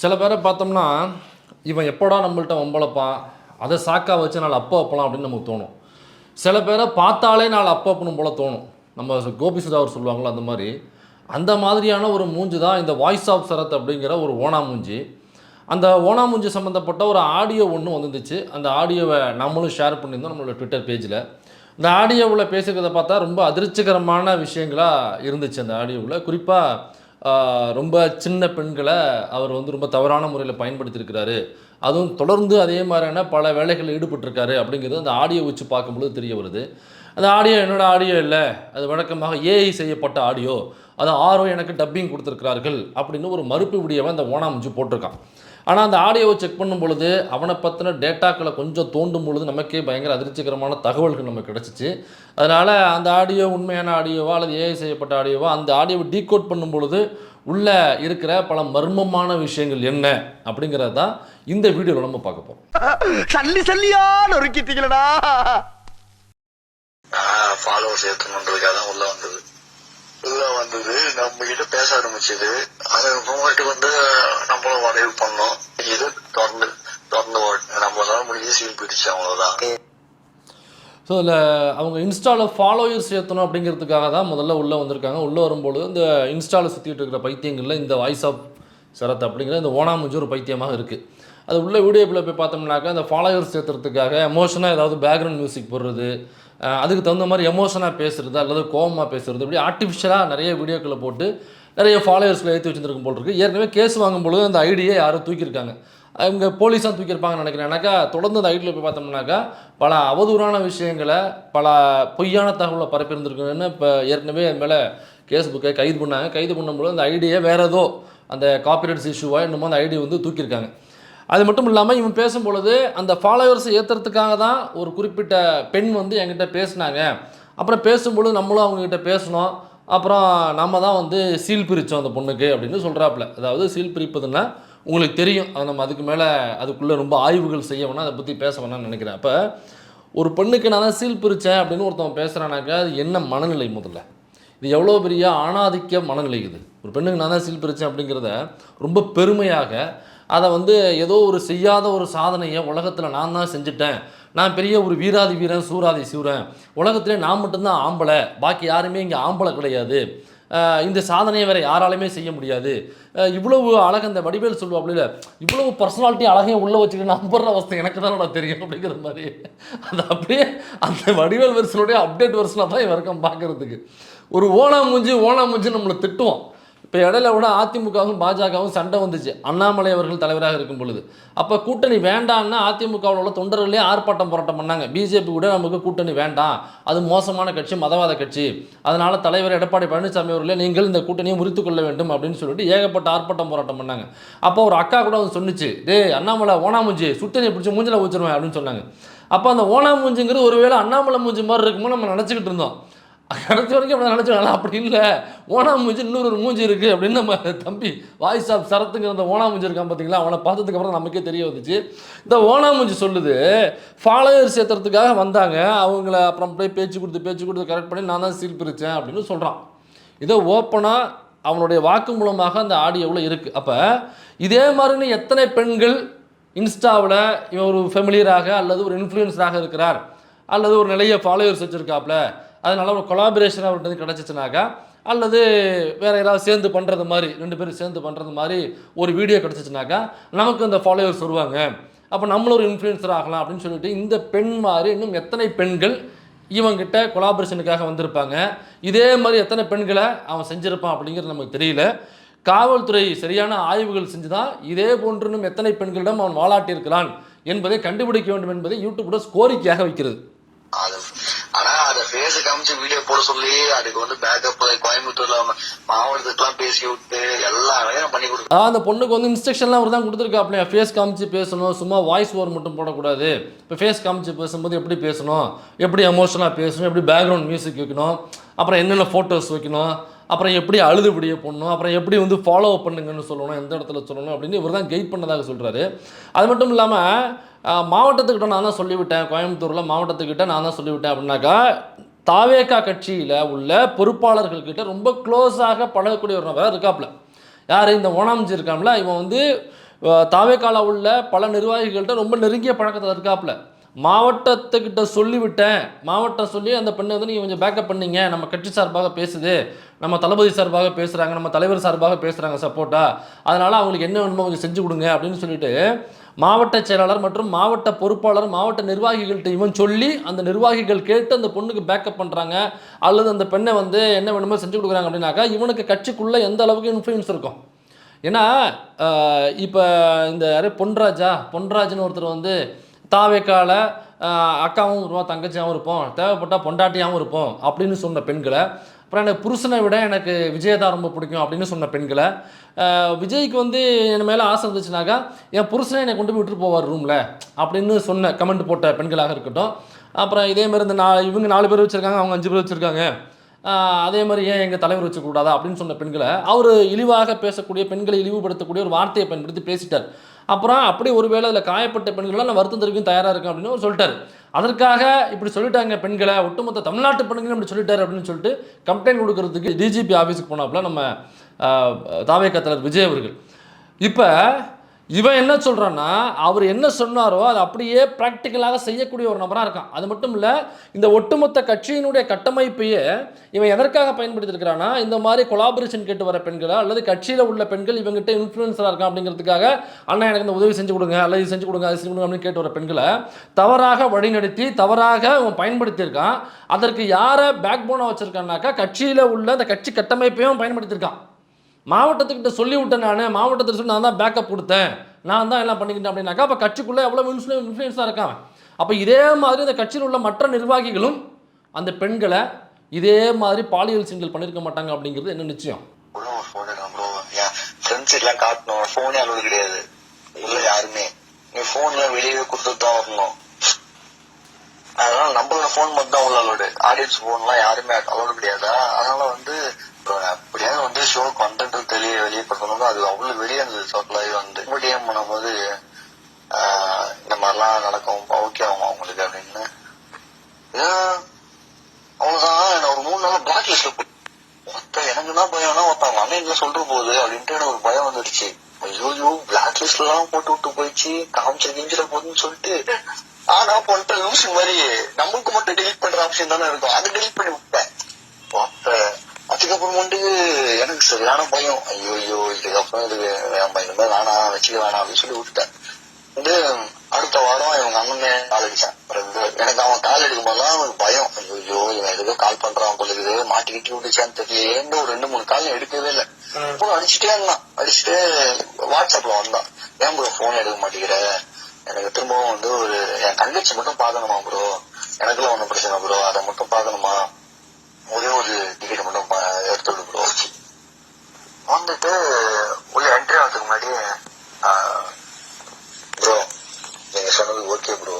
சில பேரை பார்த்தோம்னா, இவன் எப்படா நம்மள்ட்ட வம்பளப்பான், அத சாக்கா வச்சு நாளை அப்ப அப்பலாம் அப்படின்னு நமக்கு தோணும். சில பேரை பார்த்தாலே நாளை அப்ப அப்பணும் போல தோணும். நம்ம கோபி சுதா அவர் சொல்லுவாங்கல்ல அந்த மாரி. அந்த மாதிரியான ஒரு மூஞ்சி தான் இந்த வாய்ஸ் ஆஃப் சரத் அப்படிங்கிற ஒரு ஓனா மூஞ்சி. அந்த ஓனா மூஞ்சி சம்மந்தப்பட்ட ஒரு ஆடியோ ஒண்ணு வந்துருந்துச்சு. அந்த ஆடியோவ நம்மளும் ஷேர் பண்ணியிருந்தோம் நம்மளோட ட்விட்டர் பேஜ்ல. இந்த ஆடியோவுல பேசுகிறத பார்த்தா ரொம்ப அதிர்ச்சிகரமான விஷயங்களா இருந்துச்சு அந்த ஆடியோவுல. குறிப்பா ரொம்ப சின்ன பெண்கள அவர் வந்து ரொம்ப தவறான முறையில பயன்படுத்தியிருக்கிறாரு. அதுவும் தொடர்ந்து அதே மாரியான பல வேலைகள்ல ஈடுபட்டிருக்காரு அப்படிங்கிறது அந்த ஆடியோ வச்சு பார்க்கும்பொழுது தெரிய வருது. அந்த ஆடியோ என்னோட ஆடியோ இல்ல. அது வழக்கமாக ஏஐ செய்யப்பட்ட ஆடியோ. அது ஆரோ எனக்கு டப்பிங் குடுத்திருக்கிறார்கள் அப்படின்னு ஒரு மறுப்பு வீடியோவ அந்த ஓனாமூஞ்சி போட்டிருக்கான். ஆனா அந்த ஆடியோவ செக் பண்ணும் பொழுது, அவன பத்தின டேட்டாக்கள கொஞ்சம் தோண்டும் பொழுது நமக்கே பயங்கர அதிர்ச்சிகரமான தகவல்கள் நமக்கு கிடைச்சுச்சு. அதனால அந்த ஆடியோ உண்மையான ஆடியோவா அல்லது ஏஐ செய்யப்பட்ட ஆடியோவா, அந்த ஆடியோவ டீகோட் பண்ணும் பொழுது, உள்ள இருக்கிற பல மர்மமான விஷயங்கள் என்ன? அப்படிங்கிறது தான் இந்த வீடியோல நம்ம பார்க்க போறோம். சல்லி சல்லியா நொறுக்கிட்டீங்களடா. ஃபாலோவர்ஸ் ஏற்றணுன்றதுக்காக தான் உள்ள வந்தது. உள்ள வந்தது நம்ம கிட்ட பேச ஆரம்பிச்சது. அதுக்கப்புறமேட்டு வந்து நம்மளும் வரைவு பண்ணோம். இது திறந்து திறந்து நம்மளால முடிஞ்சு சீல் பிடிச்சு அவ்வளவுதான். ஸோ இதில் அவங்க இன்ஸ்டாவில் ஃபாலோயர்ஸ் ஏற்றணும் அப்படிங்கிறதுக்காக தான் முதல்ல உள்ளே வந்திருக்காங்க. உள்ளே வரும்பொழுது இந்த இன்ஸ்டாவில் சுற்றிட்டு இருக்கிற பைத்தியங்களில் இந்த வாய்ஸ் ஆஃப் சரத் அப்படிங்கிற இந்த ஓனாமூஞ்சி ஒரு பைத்தியமாக இருக்குது. அது உள்ள வீடியோக்குள்ளே போய் பார்த்தோம்னாக்கா இந்த ஃபாலோயர்ஸ் ஏற்றுறதுக்காக எமோஷனாக ஏதாவது பேக்ரவுண்ட் மியூசிக் போடுறது, அதுக்கு தகுந்த மாதிரி எமோஷனாக பேசுகிறது அல்லது கோவமாக பேசுகிறது, இப்படி ஆர்டிஃபிஷியலாக நிறைய வீடியோக்களை போட்டு நிறைய ஃபாலோயர்ஸில் ஏற்றி வச்சுருக்கும் போல் இருக்குது. ஏற்கனவே கேஸ் வாங்கும்பொழுது அந்த ஐடியை யாரும் தூக்கியிருக்காங்க. அவங்க போலீஸாக தூக்கியிருப்பாங்கன்னு நினைக்கிறேன். ஏன்னாக்கா தொடர்ந்து அந்த ஐடியில் போய் பார்த்தோம்னாக்கா பல அவதூறான விஷயங்களை, பல பொய்யான தகவலை பரப்பியிருந்திருக்குன்னு இப்போ ஏற்கனவே அது மேலே கேஸ் புக்கை கைது பண்ணாங்க. கைது பண்ணும்போது அந்த ஐடியை வேறு ஏதோ அந்த காப்பிரைட்ஸ் இஷ்யூவாக என்னமோ அந்த ஐடி வந்து தூக்கியிருக்காங்க. அது மட்டும் இல்லாமல் இவன் பேசும்பொழுது அந்த ஃபாலோவர்ஸை ஏற்றுறதுக்காக தான் ஒரு குறிப்பிட்ட பெண் வந்து என்கிட்ட பேசினாங்க. அப்புறம் பேசும்பொழுது நம்மளும் அவங்கக்கிட்ட பேசினோம். அப்புறம் நம்ம தான் வந்து சீல் பிரித்தோம் அந்த பொண்ணுக்கு அப்படின்னு சொல்கிறாப்புல. அதாவது சீல் பிரிப்பதுன்னா உங்களுக்கு தெரியும். அது நம்ம அதுக்கு மேலே அதுக்குள்ளே ரொம்ப ஆய்வுகள் செய்ய வேணாம், அதை பற்றி பேச வேணாம்னு நினைக்கிறேன். அப்போ ஒரு பெண்ணுக்கு நான் தான் சீல் பிரித்தேன் அப்படின்னு ஒருத்தவன் பேசுகிறானாக்கா அது என்ன மனநிலை முதல்ல? இது எவ்வளோ பெரிய ஆணாதிக்க மனநிலை இது. ஒரு பெண்ணுக்கு நான் தான் சீல் பிரித்தேன் அப்படிங்கிறத ரொம்ப பெருமையாக அதை வந்து ஏதோ ஒரு செய்யாத ஒரு சாதனையை உலகத்தில் நான் தான் செஞ்சுட்டேன், நான் பெரிய ஒரு வீராதி வீரன் சூராதி சூரன், உலகத்திலே நான் மட்டும்தான் ஆம்பளை, பாக்கி யாருமே இங்கே ஆம்பளை கிடையாது, இந்த சாதனையை வேறு யாராலுமே செய்ய முடியாது, இவ்வளவு அழகு அந்த வடிவேல் சொல்லுவாப்புல, இவ்வளவு பர்சனாலிட்டி அழகையும் உள்ளே வச்சுக்கிட்டு நம்புற அவஸ்தை எனக்கு தான் தெரியும் அப்படிங்கிற மாதிரி. அது அப்படியே அந்த வடிவேல் வெர்ஷனுடைய அப்டேட் வெர்ஷனாக தான் இவருக்கம் பார்க்குறதுக்கு. ஒரு ஓனா மூஞ்சி நம்மளை திட்டுவோம். இப்போ இடையில கூட அதிமுகவும் பாஜகவும் சண்டை வந்துச்சு அண்ணாமலை அவர்கள் தலைவராக இருக்கும் பொழுது. அப்போ கூட்டணி வேண்டாம்னா அதிமுகவில் உள்ள தொண்டர்களே ஆர்ப்பாட்டம் போராட்டம் பண்ணாங்க. பிஜேபி கூட நமக்கு கூட்டணி வேண்டாம், அது மோசமான கட்சி, மதவாத கட்சி, அதனால் தலைவர் எடப்பாடி பழனிசாமி அவர்களே நீங்கள் இந்த கூட்டணியை முறித்து கொள்ள வேண்டும் அப்படின்னு சொல்லிட்டு ஏகப்பட்ட ஆர்ப்பாட்டம் போராட்டம் பண்ணாங்க. அப்போ ஒரு அக்கா கூட வந்து சொன்னிச்சு, டேய் அண்ணாமலை ஓனாமூஞ்சி சுட்டணியை பிடிச்சி மூஞ்சில் வச்சுருவேன் அப்படின்னு சொன்னாங்க. அப்போ அந்த ஓனாமூஞ்சிங்கிறது ஒருவேளை அண்ணாமலை மூஞ்சி மாதிரி இருக்குமோ நம்ம நினச்சிக்கிட்டு இருந்தோம். கடைசி வரைக்கும் அப்படி நினச்சிக்கலாம். அப்படி இல்லை, ஓனாமூஞ்சி இன்னொரு ஒரு மூஞ்சி இருக்குது அப்படின்னு நம்ம தம்பி வாய்ஸ் ஆஃப் சரத்துங்கிற அந்த ஓனாமூஞ்சி இருக்கான் பார்த்தீங்களா, அவனை பார்த்ததுக்கு அப்புறம் நமக்கே தெரிய வந்துச்சு. இந்த ஓனாமூஞ்சி சொல்லுது ஃபாலோயர்ஸ் ஏற்றுறதுக்காக வந்தாங்க, அவங்கள அப்புறம் போய் பேச்சு கொடுத்து கரெக்ட் பண்ணி நான் தான் சீல் பிரித்தேன் அப்படின்னு சொல்கிறான். இதை ஓப்பனாக அவனுடைய வாக்கு மூலமாக அந்த ஆடியோவில் இருக்குது. அப்போ இதே மாதிரின்னு எத்தனை பெண்கள் இன்ஸ்டாவில் இவன் ஒரு ஃபெமிலியராக அல்லது ஒரு இன்ஃப்ளூயன்ஸராக இருக்கிறார் அல்லது ஒரு நிறைய ஃபாலோயர்ஸ் வச்சுருக்காப்புல, அதனால் ஒரு கொலாபரேஷன் அவர்கிட்ட கிடச்சிச்சுனாக்கா அல்லது வேறு யாராவது சேர்ந்து பண்ணுறது மாதிரி 2 பேரும் சேர்ந்து பண்ணுறது மாதிரி ஒரு வீடியோ கிடச்சிச்சுனாக்கா நமக்கு அந்த ஃபாலோவர்ஸ் வருவாங்க, அப்போ நம்மளும் ஒரு இன்ஃப்ளூயன்சர் ஆகலாம் அப்படின்னு சொல்லிட்டு இந்த பெண் மாதிரி இன்னும் எத்தனை பெண்கள் இவங்கிட்ட கொலாபரேஷனுக்காக வந்திருப்பாங்க, இதே மாதிரி எத்தனை பெண்களை அவன் செஞ்சுருப்பான் அப்படிங்கிறது நமக்கு தெரியல. காவல்துறை சரியான ஆய்வுகள் செஞ்சு தான் இதே போன்று இன்னும் எத்தனை பெண்களிடம் அவன் வாலாட்டியிருக்கிறான் என்பதை கண்டுபிடிக்க வேண்டும் என்பதை யூடியூபோட கோரிக்கையாக வைக்கிறது. ஆனா அதை பேச காமிச்சு வீடியோ போட சொல்லி அதுக்கு வந்து பேக்கப் கோயம்புத்தூர்ல மாவட்டத்துக்குலாம் பேசி விட்டு எல்லாமே பண்ணி கொடுத்து அந்த பொண்ணுக்கு வந்து இன்ஸ்ட்ரக்ஷன்லாம் அவர் தான் கொடுத்துருக்காப்லையா, ஃபேஸ் காமிச்சு பேசணும், சும்மா வாய்ஸ் ஓவர் மட்டும் போடக்கூடாது, இப்போ ஃபேஸ் காமிச்சு பேசும்போது எப்படி பேசணும், எப்படி எமோஷனாக பேசணும், எப்படி பேக்ரவுண்ட் மியூசிக் வைக்கணும், அப்புறம் என்னென்ன ஃபோட்டோஸ் வைக்கணும், அப்புறம் எப்படி அழுதுபடியை பண்ணணும், அப்புறம் எப்படி வந்து ஃபாலோ பண்ணுங்கன்னு சொல்லணும், எந்த இடத்துல சொல்லணும் அப்படின்னு இவர் தான் கைட் பண்ணதாக சொல்கிறாரு. அது மட்டும் இல்லாமல் மாவட்டத்துக்கிட்ட நான் தான் சொல்லிவிட்டேன், கோயம்புத்தூரில் மாவட்டத்துக்கிட்ட நான் தான் சொல்லிவிட்டேன் அப்படின்னாக்கா தாவேகா கட்சியில் உள்ள பொறுப்பாளர்கள்கிட்ட ரொம்ப க்ளோஸாக பழகக்கூடிய ஒரு நபராக இருக்காப்புல. யார் இந்த ஓனாமூஞ்சி இருக்காம்ல, இவன் வந்து தாவேக்கால உள்ள பல நிர்வாகிகள்கிட்ட ரொம்ப நெருங்கிய பழக்கத்தில் இருக்காப்புல. மாவட்டத்துக்கிட்ட சொல்லிவிட்டேன், மாவட்டம் சொல்லி அந்த பெண்ணை வந்து நீங்கள் கொஞ்சம் பேக்கப் பண்ணீங்க, நம்ம கட்சி சார்பாக பேசுது, நம்ம தளபதி சார்பாக பேசுகிறாங்க, நம்ம தலைவர் சார்பாக பேசுகிறாங்க சப்போர்ட்டா, அதனால் அவங்களுக்கு என்ன வேணுமோ கொஞ்சம் செஞ்சு கொடுங்க அப்படின்னு சொல்லிட்டு மாவட்ட செயலாளர் மற்றும் மாவட்ட பொறுப்பாளர், மாவட்ட நிர்வாகிகள்கிட்ட இவன் சொல்லி அந்த நிர்வாகிகள் கேட்டு அந்த பொண்ணுக்கு பேக்கப் பண்ணுறாங்க, அல்லது அந்த பெண்ணை வந்து என்ன வேணுமோ செஞ்சு கொடுக்குறாங்க அப்படின்னாக்கா இவனுக்கு கட்சிக்குள்ளே எந்த அளவுக்கு இன்ஃப்ளூயன்ஸ் இருக்கும். ஏன்னா இப்போ இந்த யார் பொன்ராஜ்னு ஒருத்தர் வந்து தாவேக்கால அக்காவும் இருப்போம், தங்கச்சியாகவும் இருப்போம், தேவைப்பட்டால் பொண்டாட்டியாகவும் இருப்போம் அப்படின்னு சொன்ன பெண்களை, அப்புறம் எனக்கு புருஷனை விட எனக்கு விஜய் தான் ரொம்ப பிடிக்கும் அப்படின்னு சொன்ன பெண்களை, விஜய்க்கு வந்து என் மேலே ஆசை இருந்துச்சுனாக்கா என் புருஷனை என்னை கொண்டு போய் விட்டுட்டு போவார் ரூமில் அப்படின்னு சொன்ன கமெண்ட் போட்ட பெண்களாக இருக்கட்டும். அப்புறம் இதேமாதிரி இந்த இவங்க 4 பேர் வச்சுருக்காங்க, அவங்க 5 பேர் வச்சுருக்காங்க, அதே மாதிரி ஏன் எங்கள் தலைவர் வச்சுக்கூடாதா அப்படின்னு சொன்ன பெண்களை அவர் இழிவாக பேசக்கூடிய, பெண்களை இழிவுபடுத்தக்கூடிய ஒரு வார்த்தையை பயன்படுத்தி பேசிட்டார். அப்புறம் அப்படி ஒருவேளை அதில் காயப்பட்ட பெண்களால் நான் வருத்தம் தெரிவிக்கும் தயாராக இருக்கேன் அப்படின்னு அவர் சொல்லிட்டார். அதற்காக இப்படி சொல்லிட்டாங்க பெண்களை, ஒட்டுமொத்த தமிழ்நாட்டு பெண்களும் இப்படி சொல்லிட்டார் அப்படின்னு சொல்லிட்டு கம்ப்ளைண்ட் கொடுக்கறதுக்கு டிஜிபி ஆஃபீஸுக்கு போனாப்புல நம்ம தாவேகா தலைவர் விஜய் அவர்கள். இப்போ இவன் என்ன சொல்கிறான்னா, அவர் என்ன சொன்னாரோ அதை அப்படியே ப்ராக்டிக்கலாக செய்யக்கூடிய ஒரு நபராக இருக்கான். அது மட்டும் இல்லை, இந்த ஒட்டுமொத்த கட்சியினுடைய கட்டமைப்பையே இவன் எதற்காக பயன்படுத்தியிருக்கிறான்னா, இந்த மாதிரி கொலாபரேஷன் கேட்டு வர பெண்களை அல்லது கட்சியில் உள்ள பெண்கள் இவங்ககிட்ட இன்ஃப்ளூயன்ஸராக இருக்கான் அப்படிங்கிறதுக்காக, அண்ணா எனக்கு இந்த உதவி செஞ்சு கொடுங்க, அல்லது இது செஞ்சு கொடுங்க, அது செஞ்சு கொடுங்க அப்படின்னு கேட்டு வர பெண்களை தவறாக வழிநடத்தி தவறாக அவன் பயன்படுத்தியிருக்கான். அதற்கு யாரை பேக் போனாக வச்சுருக்கான்னாக்கா கட்சியில் உள்ள அந்த கட்சி கட்டமைப்பையும் பயன்படுத்தியிருக்கான். மாவட்டத்துக்கிட்ட சொல்லி விட்டேன், நான் மாவட்டத்தில் சொல்லி நான் தான் பேக்கப் கொடுத்தேன், நான் தான் எல்லாம் பண்ணிக்கிட்டேன் அப்படின்னாக்கா அப்போ கட்சிக்குள்ளே எவ்வளோ இன்ஃப்ளூயன்ஸாக இருக்கான். அப்போ இதே மாதிரி இந்த கட்சியில் உள்ள மற்ற நிர்வாகிகளும் அந்த பெண்களை இதே மாதிரி பாலியல் சீண்டல் பண்ணியிருக்க மாட்டாங்க அப்படிங்கிறது என்ன நிச்சயம். கிடையாது உள்ள யாருமே நீ போன்ல வெளியே கொடுத்துட்டு தான் வரணும். அதனால நம்மளோட போன் மட்டும் தான் உள்ள அலோடு, ஆடியன்ஸ் போன்லாம் யாருமே அலோடு கிடையாதா. அதனால வந்து அப்படியாவது வந்து ஷோ கண்டென்ட் வெளியப்படுத்தணும். அது அவ்வளவு வெளியே இருந்தது சோக்கலாகி வந்து டிஎம் பண்ணும்போது இந்த மாதிரிலாம் நடக்கும், ஓகே ஆகும் அவங்களுக்கு அப்படின்னு. அவ்வளவுதான் என்ன ஒரு 3 நாள் பிளாக் லிஸ்ட்ல ஒருத்த எனக்கு தான் பயம்னா ஒருத்தவங்க அண்ணன்ல சொல்ற போகுது அப்படின்ட்டு எனக்கு ஒரு பயம் வந்துடுச்சு. ஐயோ பிளாக் லிஸ்ட்ல எல்லாம் போட்டு விட்டு போயிடுச்சு, காமிச்சு கிஞ்சிட போகுதுன்னு சொல்லிட்டு ஆனா பண்ணிட்ட லூஸ் மாதிரி நம்மளுக்கு மட்டும் டெலிட் பண்ற ஆப்ஷன் தானே இருக்கும், அதை டெலிட் பண்ணி விட்டேன். அதுக்கப்புறம் வந்து எனக்கு சரியான பயம், ஐயோ இதுக்கப்புறம் இது இனிமே வேணாம் வச்சுக்க வேணாம் அப்படின்னு சொல்லி விட்டுட்டேன். வந்து அடுத்த வாரம் இவங்க அண்ணனே கால் அடிச்சான். எனக்கு அவன் கால் எடுக்கும் போதுதான் அவனுக்கு பயம், ஐயோ இவன் எதுக்கோ கால் பண்றான் பொழுது மாட்டிக்கிட்டு விட்டுச்சான்னு தெரியல. ஒரு 2-3 கால் எடுக்கவே இல்லை, போன் அடிச்சுட்டே இருந்தான். அடிச்சுட்டு வாட்ஸ்அப்ல வந்தான், ஏன் ப்ரோ போன் எடுக்க மாட்டேங்கிற, எனக்கு திரும்பவும் வந்து ஒரு என் தங்கச்சி மட்டும் பாக்கணுமா ப்ரோ, எனக்குலாம் ஒன்னும் பிரச்சனை ப்ரோ, அதை மட்டும் பாக்கணுமா, ஒரே ஒரு டிக்கெட் மட்டும் எடுத்து விடு ப்ரோ. வந்துட்டு உள்ள என்ட்ரி ஆகிறதுக்கு முன்னாடி ப்ரோ நீங்க சொன்னது ஓகே ப்ரோ,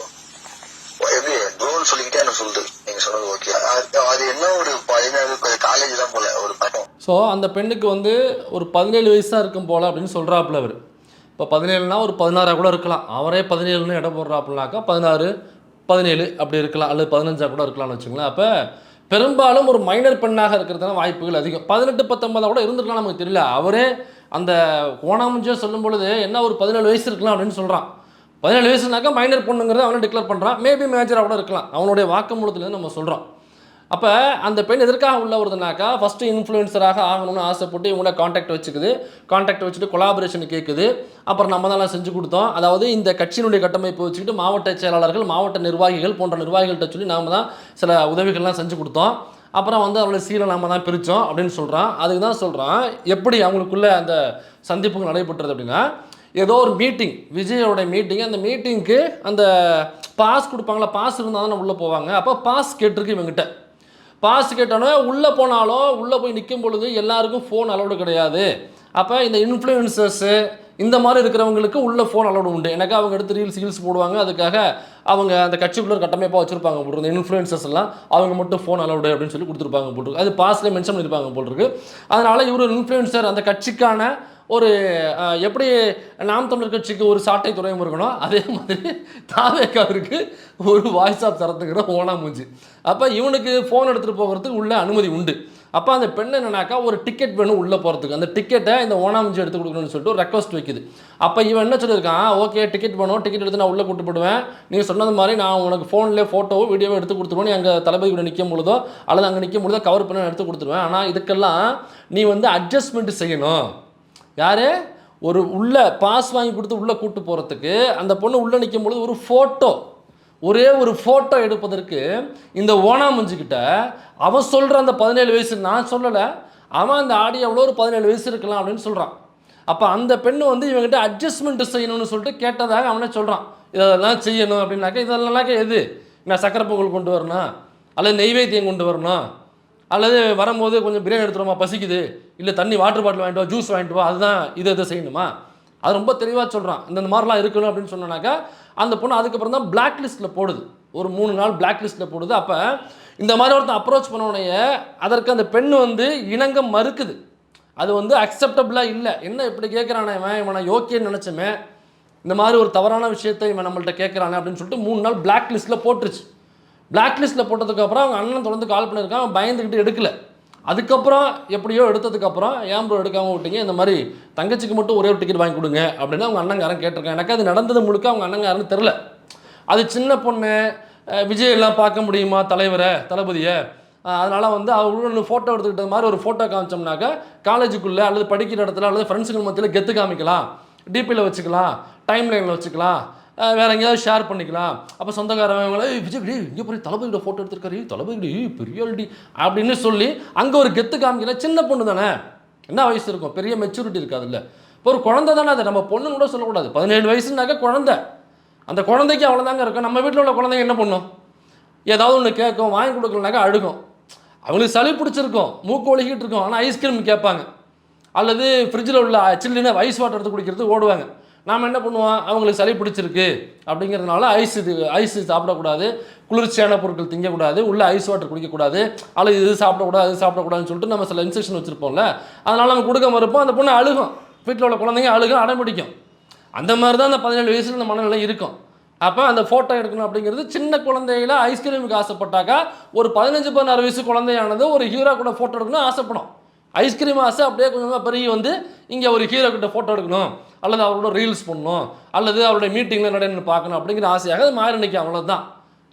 எப்படி ப்ரோன்னு சொல்லிக்கிட்டே எனக்கு சொல்லுது நீங்க சொன்னது ஓகே. அது என்ன ஒரு 17 காலேஜ் தான் போல ஒரு படம். ஸோ அந்த பெண்ணுக்கு வந்து ஒரு 17 வயசு தான் இருக்கும் போல அப்படின்னு சொல்கிறாப்புல அவர். இப்போ 17னா ஒரு 16 கூட இருக்கலாம், அவரே 17ன்னு இடம் போடுறாப்புனாக்கா 16, 17 அப்படி இருக்கலாம், அல்லது 15 கூட இருக்கலாம்னு வச்சுங்களேன். அப்போ பெரும்பாலும் ஒரு மைனர் பெண்ணாக இருக்கிறதுனால வாய்ப்புகள் அதிகம். 18, 19 கூட இருந்திருக்கலாம், நமக்கு தெரியல. அவரே அந்த ஓனாமுஞ்சே சொல்லும் பொழுது என்ன ஒரு 17 வயசு இருக்கலாம் அப்படின்னு சொல்கிறான். 17 வயசுனாக்கா மைனர் பொண்ணுங்கிறத அவனை டிக்ளேர் பண்ணுறான், மேபி மேஜராக கூட இருக்கலாம், அவனுடைய வாக்குமூலத்துலேருந்து நம்ம சொல்கிறோம். அப்போ அந்த பெண் எதற்காக உள்ள வருதுனாக்கா ஃபஸ்ட்டு இன்ஃப்ளூயன்சராக ஆகணும்னு ஆசைப்பட்டு இவங்களோட கான்டாக்ட் வச்சுக்குது, கான்டாக்ட் வச்சுட்டு கொலாபரேஷன் கேட்குது. அப்புறம் நம்ம தான் செஞ்சு கொடுத்தோம். அதாவது இந்த கட்சியினுடைய கட்டமைப்பு வச்சுக்கிட்டு மாவட்ட செயலாளர்கள், மாவட்ட நிர்வாகிகள் போன்ற நிர்வாகிகள்கிட்ட சொல்லி நாம் தான் சில உதவிகள்லாம் செஞ்சு கொடுத்தோம். அப்புறம் வந்து அவங்களோட சீலை நம்ம தான் பிரித்தோம் அப்படின்னு சொல்கிறான். அதுக்கு தான் சொல்கிறான் எப்படி அவங்களுக்குள்ள அந்த சந்திப்புகள் நடைபெற்றது அப்படின்னா, ஏதோ ஒரு மீட்டிங், விஜயோட மீட்டிங், அந்த மீட்டிங்க்கு அந்த பாஸ் கொடுப்பாங்களா, பாஸ் இருந்தால் தானே உள்ளே போவாங்க. அப்போ பாஸ் கேட்டிருக்கு இவங்ககிட்ட. பாஸ் கேட்டோன்னே உள்ளே போனாலும் உள்ளே போய் நிற்கும் பொழுது எல்லாருக்கும் ஃபோன் அலௌடு கிடையாது. அப்போ இந்த இன்ஃப்ளூயன்சர்ஸு இந்த மாதிரி இருக்கிறவங்களுக்கு உள்ள ஃபோன் அலௌடு உண்டு. எனக்கு அவங்க எடுத்து ரீல்ஸ் போடுவாங்க, அதுக்காக அவங்க அந்த கட்சிக்குள்ள கட்டமைப்பாக வச்சுருப்பாங்க போட்டிருக்கு. இந்த இன்ஃப்ளூயன்சர்ஸ் எல்லாம் அவங்க மட்டும் ஃபோன் அலௌடு அப்படின்னு சொல்லி கொடுத்துருப்பாங்க போட்டிருக்கு. அது பாஸ்லேயே மென்ஷன் பண்ணியிருப்பாங்க போட்டிருக்கு. அதனால் இவர் ஒரு இன்ஃப்ளூயன்சர், அந்த கட்சிக்கான ஒரு எப்படி நாம் தமிழர் கட்சிக்கு ஒரு சாட்டை துறையும் இருக்கணும், அதே மாதிரி தாவேக்காவிற்கு ஒரு வாய்ஸ் ஆஃப் சரத்துங்கிற ஓனா மூஞ்சி. அப்போ இவனுக்கு ஃபோன் எடுத்துகிட்டு போகிறதுக்கு உள்ள அனுமதி உண்டு. அப்போ அந்த பெண் என்னன்னாக்கா ஒரு டிக்கெட் வேணும் உள்ளே போகிறதுக்கு. அந்த டிக்கெட்டை இந்த ஓனாமஞ்சி எடுத்து கொடுக்கணும்னு சொல்லிட்டு ஒரு ரெக்வஸ்ட் வைக்குது. அப்போ இவன் என்ன சொல்லியிருக்கான், ஓகே டிக்கெட் வேணும், டிக்கெட் எடுத்து நான் உள்ளே கூட்டு போடுவேன், நீங்கள் சொன்னது மாதிரி நான் உனக்கு ஃபோன்லேயே ஃபோட்டோவோ வீடியோவோ எடுத்து கொடுத்துருவோம், நீ அங்கே தளபதி கூட நிற்கும் பொழுதோ அல்லது அங்கே நிற்கும் பொழுதோ கவர் பண்ணி எடுத்து கொடுத்துருவேன். ஆனால் இதுக்கெல்லாம் நீ வந்து அட்ஜஸ்ட்மெண்ட் செய்யணும். யார் ஒரு உள்ளே பாஸ் வாங்கி கொடுத்து உள்ளே கூட்டு போகிறதுக்கு அந்த பொண்ணு உள்ளே நிற்கும் பொழுது ஒரு ஃபோட்டோ, ஒரே ஒரு ஃபோட்டோ எடுப்பதற்கு இந்த ஓனாமஞ்சிக்கிட்ட அவன் சொல்கிற அந்த 17 வயசு, நான் சொல்லலை, அவன் அந்த ஆடியோவில் ஒரு 17 வயசு இருக்கலாம் அப்படின்னு சொல்கிறான். அப்போ அந்த பெண்ணு வந்து இவங்ககிட்ட அட்ஜஸ்ட்மெண்ட் செய்யணும்னு சொல்லிட்டு கேட்டதாக அவனே சொல்கிறான். இதெல்லாம் செய்யணும் அப்படின்னாக்கா இதெல்லாம்னாக்கா எது, நான் சக்கரை பொங்கல் கொண்டு வரணும் அல்லது நெய்வேத்தியம் கொண்டு வரணும் அல்லது வரும்போது கொஞ்சம் பிரியாணி எடுத்துருமா பசிக்குது, இல்லை தண்ணி வாட்டர் பாட்டில் வாங்கிட்டு வா, ஜூஸ் வாங்கிட்டு வா, அதுதான் இதை செய்யணுமா? அது ரொம்ப தெளிவாக சொல்கிறான். இந்த மாதிரிலாம் இருக்கணும் அப்படின்னு சொன்னாக்கா அந்த பொண்ணு அதுக்கப்புறம் தான் பிளாக் லிஸ்ட்டில் போடுது, ஒரு 3 நாள் பிளாக் லிஸ்ட்டில் போடுது. அப்போ இந்த மாதிரி ஒருத்தன் அப்ரோச் பண்ணவுடைய அதற்கு அந்த பெண்ணு வந்து இணங்க மறுக்குது. அது வந்து அக்செப்டபிளாக இல்லை. என்ன இப்படி கேட்குறானே இவனை யோக்கியன்னு நினச்சமே, இந்த மாதிரி ஒரு தவறான விஷயத்தை இவன் நம்மள்ட்ட கேட்குறானே அப்படின்னு சொல்லிட்டு 3 நாள் பிளாக் லிஸ்ட்டில் போட்டுருச்சு. பிளாக் லிஸ்ட்டில் போட்டதுக்கப்புறம் அவங்க அண்ணன் தொடர்ந்து கால் பண்ணியிருக்கான், அவன் பயந்துக்கிட்டு எடுக்கலை. அதுக்கப்புறம் எப்படியோ எடுத்ததுக்கப்புறம் ஏன் ப்ரோ எடுக்காமல் விட்டீங்க, இந்த மாதிரி தங்கச்சிக்கு மட்டும் ஒரே ஒரு டிக்கெட் வாங்கி கொடுங்க அப்படின்னு அவங்க அண்ணங்காரன் கேட்டிருக்கான். எனக்கு அது நடந்தது முழுக்க அவங்க அண்ணங்காரன்னு தெரில. அது சின்ன பொண்ணு, விஜய் எல்லாம் பார்க்க முடியுமா தலைவரை தளபதியை, அதனால் வந்து அவங்களோட ஃபோட்டோ எடுத்துக்கிட்ட மாதிரி ஒரு ஃபோட்டோ காமிச்சோம்னாக்கா காலேஜுக்குள்ளே அல்லது படிக்கிற இடத்துல அல்லது ஃப்ரெண்ட்ஸுக்கு மத்தியில் கெத்து காமிக்கலாம், டிபியில் வச்சுக்கலாம், டைம் லைனில் வச்சுக்கலாம், வேறு எங்கேயாவது ஷேர் பண்ணிக்கலாம். அப்போ சொந்தக்காரவங்கள விஜய் இங்கே போய் தளபதியோட ஃபோட்டோ எடுத்துருக்காரு, தளபதி பெரிய ஆல்டி அப்படின்னு சொல்லி அங்கே ஒரு கெத்து காமிக்கல. சின்ன பொண்ணு தானே, என்ன வயசு இருக்கும், பெரிய மெச்சூரிட்டி இருக்காது இல்லை. இப்போ ஒரு குழந்தை தானே, அதை நம்ம பொண்ணுன்னு கூட சொல்லக்கூடாது. 17 வயசுனாக்கா குழந்தை, அந்த குழந்தைக்கு அவ்வளோதாங்க இருக்கும். நம்ம வீட்டில் உள்ள குழந்தைங்க என்ன பண்ணும், ஏதாவது ஒன்று கேட்கும், வாங்கி கொடுக்கலனாக்கா அழுகும், அவங்களுக்கு சளி பிடிச்சிருக்கும், மூக்கு ஒழுகிட்டு இருக்கும், ஆனால் ஐஸ்கிரீம் கேட்பாங்க அல்லது ஃப்ரிட்ஜில் உள்ள சில்லுன்னு ஐஸ் வாட்டர் எடுத்து குடிக்கிறது ஓடுவாங்க. நாம் என்ன பண்ணுவோம், அவங்களுக்கு சளி பிடிச்சிருக்கு அப்படிங்கிறதுனால ஐஸ் சாப்பிடக்கூடாது, குளிர்ச்சியான பொருட்கள் திங்கக்கூடாது, உள்ள ஐஸ் வாட்டர் குடிக்கக்கூடாது, அல்லது இது சாப்பிடக்கூடாது அது சாப்பிடக்கூடாதுன்னு சொல்லிட்டு நம்ம சில இன்ஸ்ட்ரக்ஷன் வச்சுருப்போம்ல, அதனால் நம்ம கொடுக்க மறுப்போம். அந்த பொண்ணு அழுகும், வீட்டில் உள்ள குழந்தைங்க அழுகும், அடம் பிடிக்கும். அந்த மாதிரி தான் அந்த 17 வயசில் இந்த மனநிலை இருக்கும். அப்போ அந்த ஃபோட்டோ எடுக்கணும் அப்படிங்கிறது சின்ன குழந்தையில ஐஸ்கிரீமுக்கு ஆசைப்பட்டாக்கா ஒரு 15-16 வயசு குழந்தையானது ஒரு ஹீரோ கூட ஃபோட்டோ எடுக்கணும் ஆசைப்படும். ஐஸ்கிரீம் ஆசை அப்படியே கொஞ்சமாக பெருகி வந்து இங்கே ஒரு ஹீரோ கிட்ட ஃபோட்டோ எடுக்கணும் அல்லது அவரோட ரீல்ஸ் பண்ணணும் அல்லது அவருடைய மீட்டிங்கில் நடன்னு பார்க்கணும் அப்படிங்கிற ஆசையாக அது மாறி நிற்கும், அவ்வளோதான்.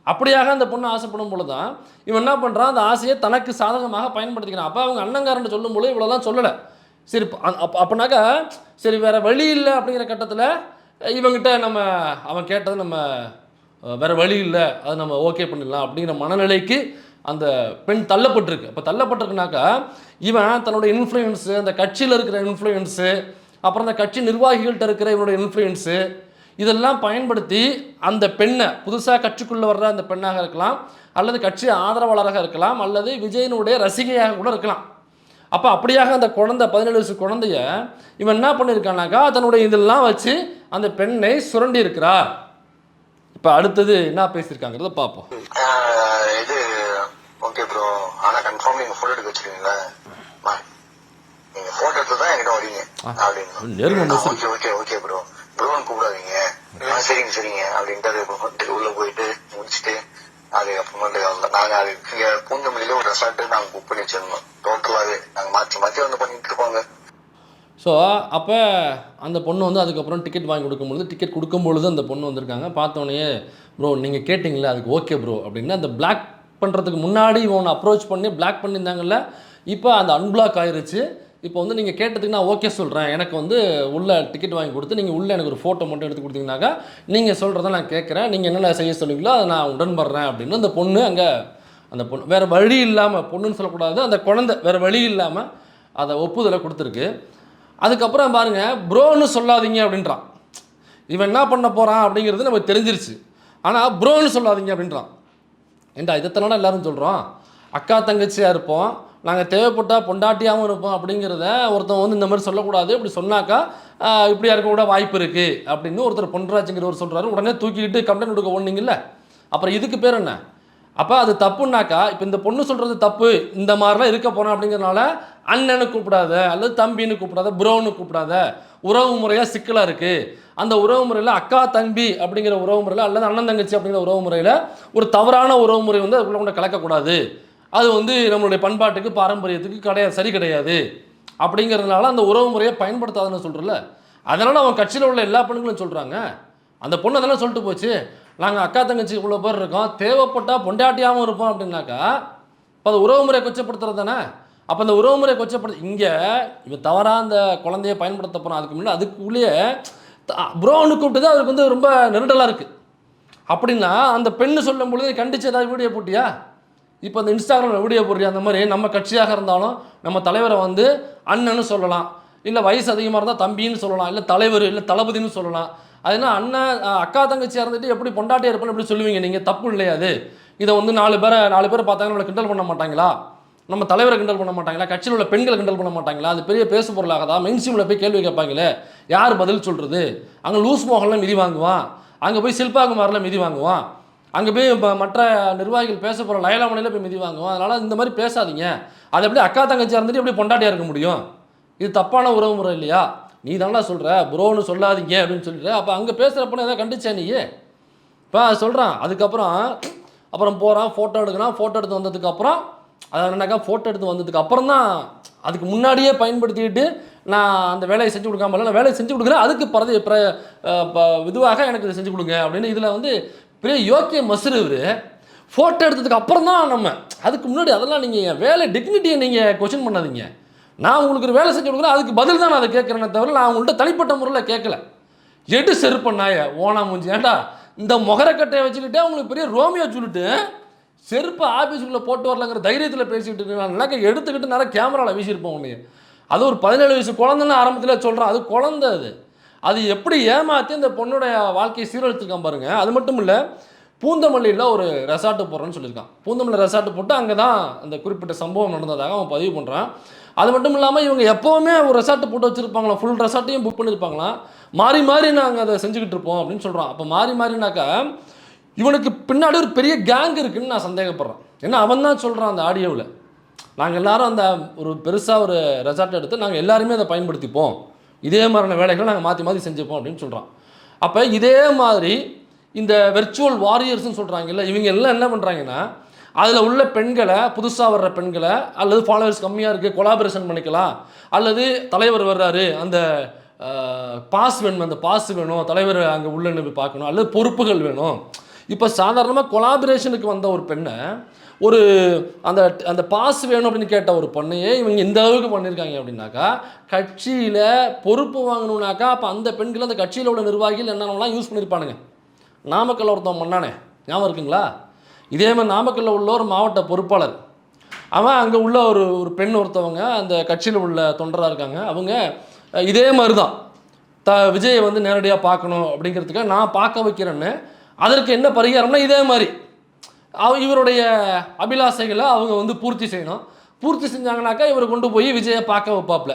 அப்படியாக அந்த பொண்ணு ஆசைப்படும் பொழுது தான் இவன் என்ன பண்ணுறான், அந்த ஆசையை தனக்கு சாதகமாக பயன்படுத்திக்கிறான். அப்போ அவங்க அண்ணங்காரன் சொல்லும்போது இவ்வளோதான் சொல்லலை. சரி அப்போனாக்கா சரி வேறு வழி இல்லை அப்படிங்கிற கட்டத்தில் இவங்கிட்ட நம்ம அவன் கேட்டது நம்ம வேறு வழி இல்லை, அது நம்ம ஓகே பண்ணிடலாம் அப்படிங்கிற மனநிலைக்கு அந்த பெண் தள்ளப்பட்டிருக்கு. அப்போ தள்ளப்பட்டிருக்குனாக்கா இவன் தன்னோட இன்ஃப்ளூயன்ஸு, அந்த கட்சியில் இருக்கிற இன்ஃப்ளூயன்ஸு, அப்புறம் அந்த கட்சி நிர்வாகிகள்கிட்ட இருக்கிற இவனோட இன்ஃப்ளூயன்ஸு, இதெல்லாம் பயன்படுத்தி அந்த பெண்ணை புதுசாக கட்சிக்குள்ளே வர்ற அந்த பெண்ணாக இருக்கலாம் அல்லது கட்சி ஆதரவாளராக இருக்கலாம் அல்லது விஜயனுடைய ரசிகையாக கூட இருக்கலாம். அப்போ அப்படியாக அந்த குழந்தை 17 வயசு குழந்தைய இவன் என்ன பண்ணியிருக்கானாக்கா தன்னுடைய இதெல்லாம் வச்சு அந்த பெண்ணை சுரண்டி இருக்கிறார். இப்போ அடுத்தது என்ன பேசியிருக்காங்கிறத பார்ப்போம். இது ஓகே ப்ரோ, ஆனால் கன்ஃபார்ம் நீங்கள் ஃபோட்டோ எடுக்க வச்சுருக்கீங்களா, நீங்கள் ஃபோட்டோ எடுத்து தான் என்கிட்ட வரீங்க அப்படின்னு. ஓகே ஓகே ஓகே ப்ரோ, ப்ரோன்னு கூப்பிடாதீங்க, சரிங்க சரிங்க அப்படின்ட்டு அது உள்ளே போயிட்டு முடிச்சுட்டு அதுக்கப்புறமேட்டு நாங்கள் அது இங்கே பூந்தமல்லியில் ஒரு ரெசார்ட்டு நாங்கள் புக் பண்ணி வச்சிருந்தோம். டோட்டலாகவே நாங்கள் மாற்றி மாற்றி வந்து பண்ணிட்டு இருப்பாங்க. ஸோ அப்போ அந்த பொண்ணு வந்து அதுக்கப்புறம் டிக்கெட் வாங்கி கொடுக்கும்பொழுது டிக்கெட் கொடுக்கும்பொழுது அந்த பொண்ணு வந்திருக்காங்க. பார்த்தோன்னே ப்ரோ நீங்கள் கேட்டிங்களே அதுக்கு ஓகே ப்ரோ அப்படின்னு அந்த பிளாக் பண்ணுறதுக்கு முன்னாடி இவனை அப்ரோச் பண்ணி பிளாக் பண்ணியிருந்தாங்கல்ல, இப்போ அந்த அன்பிளாக் ஆயிடுச்சு. இப்போ வந்து நீங்கள் கேட்டதுக்கு நான் ஓகே சொல்கிறேன், எனக்கு வந்து உள்ள டிக்கெட் வாங்கி கொடுத்து நீங்கள் உள்ளே எனக்கு ஒரு ஃபோட்டோ மட்டும் எடுத்து கொடுத்தீங்கன்னாக்கா நீங்கள் சொல்கிறத நான் கேட்குறேன், நீங்கள் என்னென்ன செய்ய சொன்னீங்களோ அதை நான் உடன்படுறேன் அப்படின்னு அந்த பொண்ணு அங்கே அந்த பொண்ணு வேறு வழி இல்லாமல், பொண்ணுன்னு சொல்லக்கூடாது, அந்த குழந்தை வேறு வழி இல்லாமல் அதை ஒப்புதலை கொடுத்துருக்கு. அதுக்கப்புறம் பாருங்கள், ப்ரோன்னு சொல்லாதீங்க அப்படின்றான். இவன் என்ன பண்ண போகிறான் அப்படிங்கிறது நமக்கு தெரிஞ்சிருச்சு. ஆனால் ப்ரோன்னு சொல்லாதீங்க அப்படின்றான். ஏண்டா இதைத்தனால எல்லோரும் சொல்கிறோம், அக்கா தங்கச்சியாக இருப்போம், நாங்கள் தேவைப்பட்டால் பொண்டாட்டியாகவும் இருப்போம் அப்படிங்கிறத ஒருத்தன் வந்து இந்த மாதிரி சொல்லக்கூடாது, இப்படி சொன்னாக்கா இப்படியா இருக்க கூட வாய்ப்பு இருக்குது அப்படின்னு ஒருத்தர் பொன்ராஜுங்கிறவர் சொல்கிறாரு. உடனே தூக்கிக்கிட்டு கம்ப்ளைண்ட் கொடுக்க ஒன்றிங்கல்ல, அப்புறம் இதுக்கு பேர் என்ன? அப்போ அது தப்புன்னாக்கா இப்போ இந்த பொண்ணு சொல்கிறது தப்பு, இந்த மாதிரிலாம் இருக்க போகிறோம் அப்படிங்கிறனால அண்ணனு கூப்பிடாத அல்லது தம்பின்னு கூப்பிடாத, ப்ரோன்னு கூப்பிடாத, உறவு முறையாக சிக்கலாக இருக்குது. அந்த உறவு முறையில் அக்கா தம்பி அப்படிங்கிற உறவு முறையில் அல்லது அண்ணன் தங்கச்சி அப்படிங்கிற உறவு முறையில் ஒரு தவறான உறவு முறை வந்து அதுக்குள்ளே கொண்டு கலக்கக்கூடாது அது வந்து நம்மளுடைய பண்பாட்டுக்கு பாரம்பரியத்துக்கு சரி கிடையாது அப்படிங்கிறதுனால அந்த உறவு முறையை பயன்படுத்தாதுன்னு சொல்கிறல. அதனால் அவன் கட்சியில் உள்ள எல்லா பெண்களும் சொல்கிறாங்க. அந்த பொண்ணு அதெல்லாம் சொல்லிட்டு போச்சு, நாங்கள் அக்கா தங்கச்சி இவ்வளோ பேர் இருக்கோம், தேவைப்பட்டால் பொண்டாட்டியாகவும் இருப்போம் அப்படின்னாக்கா இப்போ அது உறவு முறையை கொச்சப்படுத்துறது தானே. அப்போ அந்த உறவு முறையை கொச்சப்படுத்து இங்கே இவன் தவறாக அந்த குழந்தைய பயன்படுத்த போகிறான். அதுக்கு முன்னாடி அதுக்குள்ளேயே ப்ரோன்னு கூப்பிட்டு அவருக்கு வந்து ரொம்ப நெருடலாக இருக்குது. அப்படின்னா அந்த பெண்ணு சொல்லும் பொழுது கண்டிச்சு ஏதாவது வீடியோ போட்டியா? இப்போ அந்த இன்ஸ்டாகிராமில் வீடியோ போடுறியா? அந்த மாதிரி நம்ம கட்சியாக இருந்தாலும் நம்ம தலைவரை வந்து அண்ணன்னு சொல்லலாம், இல்லை வயசு அதிகமாக இருந்தால் தம்பின்னு சொல்லலாம், இல்லை தலைவர் இல்லை தளபதினு சொல்லலாம். அதுனா அண்ணன் அக்கா தங்கச்சியாக இருந்துட்டு எப்படி பொண்டாட்டியாக இருப்பேன்னு எப்படி சொல்லுவீங்க நீங்கள்? தப்பு இல்லையா அது? இதை வந்து நாலு பேர் பார்த்தாங்க நம்மளை கிண்டல் பண்ண மாட்டாங்களா? நம்ம தலைவரை கிண்டல் பண்ண மாட்டாங்களா? கட்சியில் உள்ள பெண்களை கிண்டல் பண்ண மாட்டாங்களா? அது பெரிய பேசு பொருளாகதா? மெயின் ஸ்ட்ரீமில் போய் கேள்வி கேட்பாங்களே, யார் பதில் சொல்கிறது? அங்கே லூஸ் மோகன்லாம் மிதி வாங்குவான், அங்கே போய் சில்பாகுமாரில் மிதி வாங்குவான், அங்கே போய் இப்போ மற்ற நிர்வாகிகள் பேச போகிற லயலாமணியில் போய் மிதி வாங்குவான். அதனால் இந்த மாதிரி பேசாதீங்க. அது எப்படி அக்கா தங்கச்சியாக இருந்துட்டு எப்படி பொண்டாட்டியாக இருக்க முடியும்? இது தப்பான உறவு முறை இல்லையா? நீ தானடா சொல்கிற ப்ரோன்னு சொல்லாதீங்க அப்படின்னு சொல்லிட்டு, அப்போ அங்கே பேசுகிறப்ப எதாவது கண்டிச்சா நீ? இப்போ சொல்கிறான். அப்புறம் போகிறான், ஃபோட்டோ எடுக்கிறான். ஃபோட்டோ எடுத்து வந்ததுக்கப்புறம் அது என்னன்னாக்கா ஃபோட்டோ எடுத்து வந்ததுக்கு அப்புறம் தான் அதுக்கு முன்னாடியே பயன்படுத்திக்கிட்டு நான் அந்த வேலையை செஞ்சு கொடுக்காமல நான் வேலையை செஞ்சு கொடுக்குறேன், அதுக்கு இதுவாக எனக்கு இதை செஞ்சு கொடுங்க அப்படின்னு. இதில் வந்து பெரிய யோக்கிய மசுரு இவர். ஃபோட்டோ எடுத்ததுக்கு அப்புறம் தான் நம்ம, அதுக்கு முன்னாடி அதெல்லாம் நீங்கள் வேலை டிக்னிட்டியை நீங்கள் கொஸ்டின் பண்ணாதீங்க. நான் உங்களுக்கு ஒரு வேலை செஞ்சு கொடுக்குறேன், அதுக்கு பதில் தான் நான் அதை கேட்குறேனே தவிர நான் உங்கள்கிட்ட தனிப்பட்ட முறையில் கேட்கல. எடு செருப்பண்ணாய ஓனா மூஞ்சி, ஏண்டா இந்த முகரக்கட்டையை வச்சுக்கிட்டே உங்களுக்கு பெரிய ரோமியோ சொல்லிட்டு செருப்பு ஆஃபீஸுக்குள்ளே போட்டு வரலங்கிற தைரியத்தில் பேசிக்கிட்டு இருக்காங்க. எடுத்துக்கிட்டு நிறைய கேமராவில் வீசியிருப்போம் உன்னைய. அது ஒரு 17 வயசு குழந்தைன்னு ஆரம்பத்தில் சொல்கிறான். அது குழந்தை. அது எப்படி ஏமாற்றி இந்த பொண்ணுடைய வாழ்க்கையை சீரழிச்சிருக்கான் பாருங்கள். அது மட்டும் இல்லை, பூந்தமல்லியில் ஒரு ரெசார்ட்டு போடுறேன்னு சொல்லியிருக்கான். பூந்தமல்லி ரெசார்ட்டு போட்டு அங்கே தான் அந்த குறிப்பிட்ட சம்பவம் நடந்ததாக அவன் பதிவு பண்ணுறான். அது மட்டும் இல்லாமல் இவங்க எப்போவுமே ஒரு ரெசார்ட்டு போட்டு வச்சுருப்பாங்களாம், ஃபுல் ரெசார்ட்டையும் புக் பண்ணியிருப்பாங்களாம். மாறி மாறி நாங்கள் அதை செஞ்சுக்கிட்டு இருப்போம் அப்படின்னு சொல்கிறான். அப்போ மாறி மாறினாக்கா இவனுக்கு பின்னாடி ஒரு பெரிய கேங் இருக்குதுன்னு நான் சந்தேகப்படுறேன். ஏன்னா அவன் தான் சொல்கிறான் அந்த ஆடியோவில், நாங்கள் எல்லாரும் அந்த ஒரு பெருசாக ஒரு ரெசார்ட் எடுத்து நாங்கள் எல்லாருமே அதை பயன்படுத்திப்போம், இதே மாதிரியான வேலைகளை நாங்கள் மாற்றி மாற்றி செஞ்சுப்போம் அப்படின்னு சொல்கிறான். அப்போ இதே மாதிரி இந்த வெர்ச்சுவல் வாரியர்ஸ்னு சொல்கிறாங்கல்ல, இவங்க எல்லாம் என்ன பண்ணுறாங்கன்னா அதில் உள்ள பெண்களை, புதுசாக வர்ற பெண்களை, அல்லது ஃபாலோவர்ஸ் கம்மியாக இருக்குது கொலாபரேஷன் பண்ணிக்கலாம், அல்லது தலைவர் வர்றாரு அந்த பாஸ் வேணும், அந்த பாஸ் வேணும், தலைவர் அங்கே உள்ள போய் பார்க்கணும், அல்லது பொறுப்புகள் வேணும். இப்போ சாதாரணமாக கொலாபரேஷனுக்கு வந்த ஒரு பெண்ணை ஒரு அந்த அந்த பாஸ் வேணும் அப்படின்னு கேட்ட ஒரு பொண்ணையே இவங்க இந்த அளவுக்கு பண்ணியிருக்காங்க அப்படின்னாக்கா, கட்சியில் பொறுப்பு வாங்கணுன்னாக்கா அப்போ அந்த பெண்கள் அந்த கட்சியில் உள்ள நிர்வாகிகள் என்னென்னலாம் யூஸ் பண்ணியிருப்பானுங்க. நாமக்கல்ல ஒருத்தவன் பண்ணானே, ஞாபகம் இருக்குங்களா? இதே மாதிரி நாமக்கல்ல உள்ள ஒரு மாவட்ட பொறுப்பாளர், அவன் அங்கே உள்ள ஒரு பெண் ஒருத்தவங்க அந்த கட்சியில் உள்ள தொண்டராக இருக்காங்க. அவங்க இதே மாதிரி தான் விஜயை வந்து நேரடியாக பார்க்கணும் அப்படிங்கிறதுக்காக நான் பார்க்க வைக்கிறேன்னு, அதற்கு என்ன பரிகாரம்னா இதே மாதிரி இவருடைய அபிலாசைகளை அவங்க வந்து பூர்த்தி செய்யணும். பூர்த்தி செஞ்சாங்கனாக்கா இவரை கொண்டு போய் விஜயை பார்க்க வைப்பாப்புல.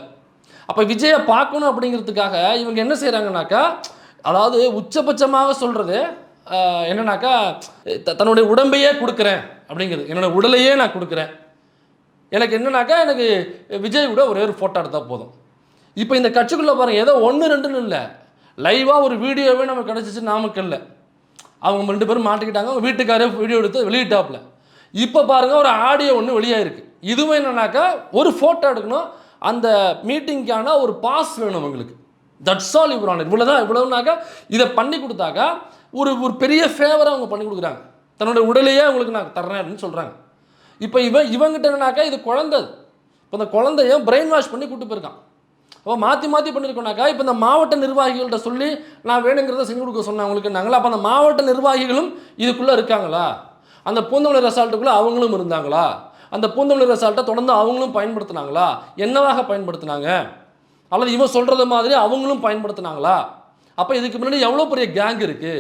அப்போ விஜயை பார்க்கணும் அப்படிங்கிறதுக்காக இவங்க என்ன செய்கிறாங்கனாக்கா, அதாவது உச்சபட்சமாக சொல்கிறது என்னன்னாக்கா, தன்னுடைய உடம்பையே கொடுக்குறேன் அப்படிங்கிறது, என்னோட உடலையே நான் கொடுக்குறேன், எனக்கு என்னன்னாக்கா எனக்கு விஜய் கூட ஒரே ஒரு ஃபோட்டோ எடுத்தால் போதும். இப்போ இந்த கட்சிக்குள்ளே பாருங்கள், ஏதோ 1-2ன்னு இல்லை, லைவாக ஒரு வீடியோவே நமக்கு கிடச்சிச்சு நாமக்கல்ல. அவங்க 2 பேரும் மாட்டிக்கிட்டாங்க, அவங்க வீட்டுக்காரே வீடியோ எடுத்து வெளியிட்டாப்புல. இப்போ பாருங்கள் ஒரு ஆடியோ ஒன்று வெளியாகிருக்கு. இதுவும் என்னன்னாக்கா ஒரு ஃபோட்டோ எடுக்கணும், அந்த மீட்டிங்க்கான ஒரு பாஸ் வேணும் அவங்களுக்கு. தட்ஸ் ஆல் இவரான இவ்வளோனாக்கா இதை பண்ணி கொடுத்தாக்கா ஒரு பெரிய ஃபேவரை அவங்க பண்ணி கொடுக்குறாங்க. தன்னோட உடலையே அவங்களுக்கு நான் தர்றேன் அப்படின்னு சொல்கிறாங்க. இப்போ இவங்கிட்ட என்னன்னாக்கா இது குழந்தை. இப்போ இந்த குழந்தைய பிரெயின் வாஷ் பண்ணி கூப்பிட்டு போயிருக்கான். அப்போ மாற்றி பண்ணியிருக்கோனாக்கா இப்போ இந்த மாவட்ட நிர்வாகிகள்கிட்ட சொல்லி நான் வேணுங்கிறத செஞ்சு கொடுக்க சொன்னேன் அவங்களுக்குன்னாங்களா. அப்போ அந்த மாவட்ட நிர்வாகிகளும் இதுக்குள்ளே இருக்காங்களா? அந்த பூந்தமல்லி ரெசார்ட்டுக்குள்ளே அவங்களும் இருந்தாங்களா? அந்த பூந்தமல்லி ரெசார்ட்டை தொடர்ந்து அவங்களும் பயன்படுத்தினாங்களா? என்னவாக பயன்படுத்தினாங்க? அல்லது இவன் சொல்கிறது மாதிரி அவங்களும் பயன்படுத்தினாங்களா? அப்போ இதுக்கு முன்னாடி எவ்வளோ பெரிய கேங் இருக்குது.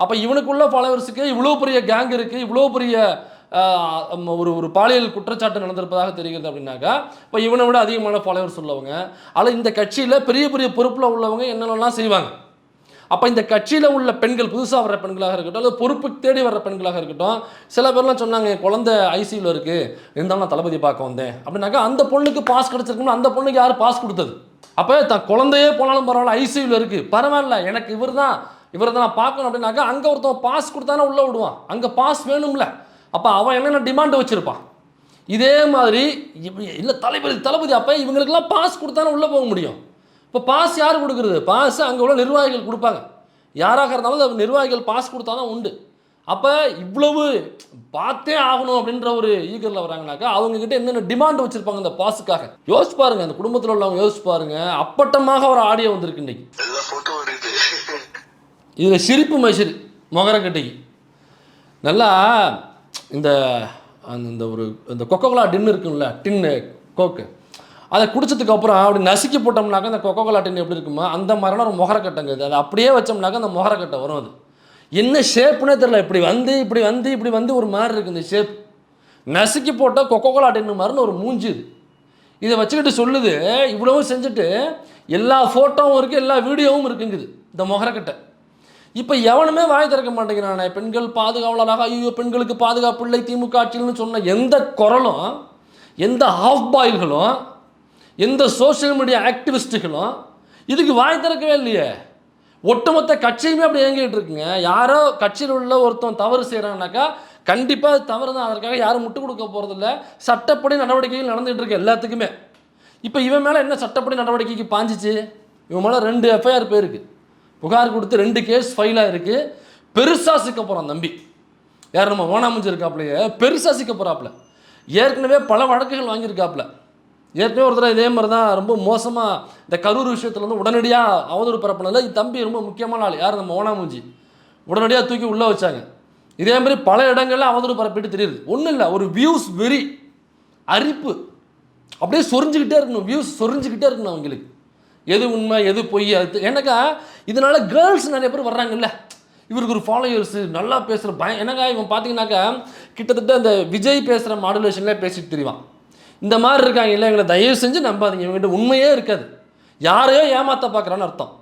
அப்போ இவனுக்குள்ள ஃபாலோவர்ஸுக்கு இவ்வளோ பெரிய கேங் இருக்குது, இவ்வளோ பெரிய ஒரு பாலியல் குற்றச்சாட்டு நடந்திருப்பதாக தெரிகிறது அப்படின்னாக்கா, இப்போ இவனை விட அதிகமான ஃபாலோவர்ஸ் உள்ளவங்க, அதில் இந்த கட்சியில் பெரிய பெரிய பொறுப்பில் உள்ளவங்க என்னென்னலாம் செய்வாங்க. அப்போ இந்த கட்சியில் உள்ள பெண்கள், புதுசாக வர்ற பெண்களாக இருக்கட்டும், அல்லது பொறுப்பு தேடி வர்ற பெண்களாக இருக்கட்டும், சில பேர்லாம் சொன்னாங்க என் குழந்தை ஐசியூவில் இருக்குது, இருந்தாலும் நான் தளபதி பார்க்க வந்தேன் அப்படின்னாக்கா, அந்த பொண்ணுக்கு பாஸ் கிடச்சிருக்கணும். அந்த பொண்ணுக்கு யார் பாஸ் கொடுத்தது? அப்போ தான் குழந்தையே போனாலும் பரவாயில்ல, ஐசியூவில் இருக்குது, பரவாயில்ல, எனக்கு இவர் தான் நான் பார்க்கணும் அப்படின்னாக்கா, அங்கே ஒருத்தன் பாஸ் கொடுத்தானே உள்ளே விடுவான், அங்கே பாஸ் வேணும்ல. அப்போ அவன் என்னென்ன டிமாண்டு வச்சுருப்பான்? இதே மாதிரி இல்லை தளபதி அப்போ இவங்களுக்கெல்லாம் பாஸ் கொடுத்தானே உள்ளே போக முடியும். இப்போ பாஸ் யார் கொடுக்குறது? பாஸ் அங்கே உள்ள நிர்வாகிகள் கொடுப்பாங்க. யாராக இருந்தாலும் அந்த நிர்வாகிகள் பாஸ் கொடுத்தா தான் உண்டு. அப்போ இவ்வளவு பார்த்தே ஆகணும் அப்படின்ற ஒரு ஈகரில் வராங்கனாக்கா அவங்கக்கிட்ட என்னென்ன டிமாண்ட் வச்சுருப்பாங்க இந்த பாஸுக்காக. யோசிச்சு பாருங்க, அந்த குடும்பத்தில் உள்ளவங்க யோசிச்சு பாருங்க. அப்பட்டமாக ஒரு ஆடியோ வந்திருக்கு இன்னைக்கு. இதில் சிரிப்பு மசிறு மொகரக்கட்டைக்கு நல்லா இந்த அந்த ஒரு இந்த கொக்கோகோலா டின்னு இருக்குங்களா, டின்னு கோக்கு, அதை குடிச்சதுக்கு அப்புறம் அப்படி நசுக்கி போட்டோம்னாக்கா அந்த கொக்கோகோலா டின் எப்படி இருக்குமா அந்த மாதிரியான ஒரு மொகரக்கட்டைங்க. அதை அப்படியே வச்சோம்னாக்கா அந்த மொகரக்கட்டை வரும். அது என்ன ஷேப்புனே தெரியல, இப்படி வந்து ஒரு மாதிரி இருக்குது இந்த ஷேப். நசுக்கி போட்டால் கொக்கோகோலா டின்னு மாதிரின்னு ஒரு மூஞ்சி இது. இதை வச்சுக்கிட்டு சொல்லுது இவ்வளவும் செஞ்சுட்டு எல்லா ஃபோட்டோவும் இருக்குது, எல்லா வீடியோவும் இருக்குங்குது இந்த மொகரக்கட்டை. இப்போ எவனுமே வாய் திறக்க மாட்டேங்கிறானே. பெண்கள் பாதுகாவலராக, ஐயோ பெண்களுக்கு பாதுகாப்பு இல்லை திமுக ஆட்சியில்னு சொன்ன எந்த குரலும், எந்த ஆஃப் பாயில்களும், எந்த சோஷியல் மீடியா ஆக்டிவிஸ்ட்டுகளும் இதுக்கு வாய் திறக்கவே இல்லையே. ஒட்டுமொத்த கட்சியுமே அப்படி இயங்கிட்டு இருக்குங்க. யாரோ கட்சியில் உள்ள ஒருத்தன் தவறு செய்கிறான்னாக்கா கண்டிப்பாக தவறு தான், அதற்காக யாரும் முட்டு கொடுக்க போகிறதில்ல. சட்டப்படி நடவடிக்கைகள் நடந்துகிட்டு இருக்கு எல்லாத்துக்குமே. இப்போ இவன் மேலே என்ன சட்டப்படி நடவடிக்கைக்கு பாஞ்சிச்சு? இவன் மேலே 2 எஃப்ஐஆர் போயிருக்கு, புகார் கொடுத்து 2 கேஸ் ஃபைலாக இருக்குது. பெருசாக சிக்க போகிறான் தம்பி. யார் நம்ம ஓனாமுஞ்சி இருக்காப்புலையே பெருசாக சிக்க போகிறாப்புல. ஏற்கனவே பல வழக்குகள் வாங்கியிருக்காப்புல. ஏற்கனவே ஒரு தடவை இதே மாதிரி தான் ரொம்ப மோசமாக இந்த கரூர் விஷயத்தில் வந்து உடனடியாக அவதூறு பரப்புனதில் தம்பி ரொம்ப முக்கியமான ஆள் யார் நம்ம ஓனாமுஞ்சி உடனடியாக தூக்கி உள்ளே வச்சாங்க. இதே மாதிரி பல இடங்களில் அவதூறு பரப்பிட்டு தெரியுது. ஒன்றும் இல்லை, ஒரு வியூஸ் வெறி அரிப்பு அப்படியே சொரிஞ்சுக்கிட்டே இருக்கணும், வியூஸ் சொரிஞ்சுக்கிட்டே இருக்கணும் அவங்களுக்கு. எது உண்மை எது பொய் அது எனக்கா. இதனால கேர்ள்ஸ் நிறைய பேர் வர்றாங்கல்ல, இவருக்கு ஒரு ஃபாலோயர்ஸு நல்லா பேசுகிற என்னக்கா இவன் பார்த்தீங்கன்னாக்கா கிட்டத்தட்ட அந்த விஜய் பேசுகிற மாடுலேஷன்லேயே பேசிட்டு தெரிவான். இந்த மாதிரி இருக்காங்க இல்லை, எங்களை தயவு செஞ்சு நம்பாதீங்க, இவங்ககிட்ட உண்மையே இருக்காது, யாரையோ ஏமாற்ற பார்க்குறான்னு அர்த்தம்.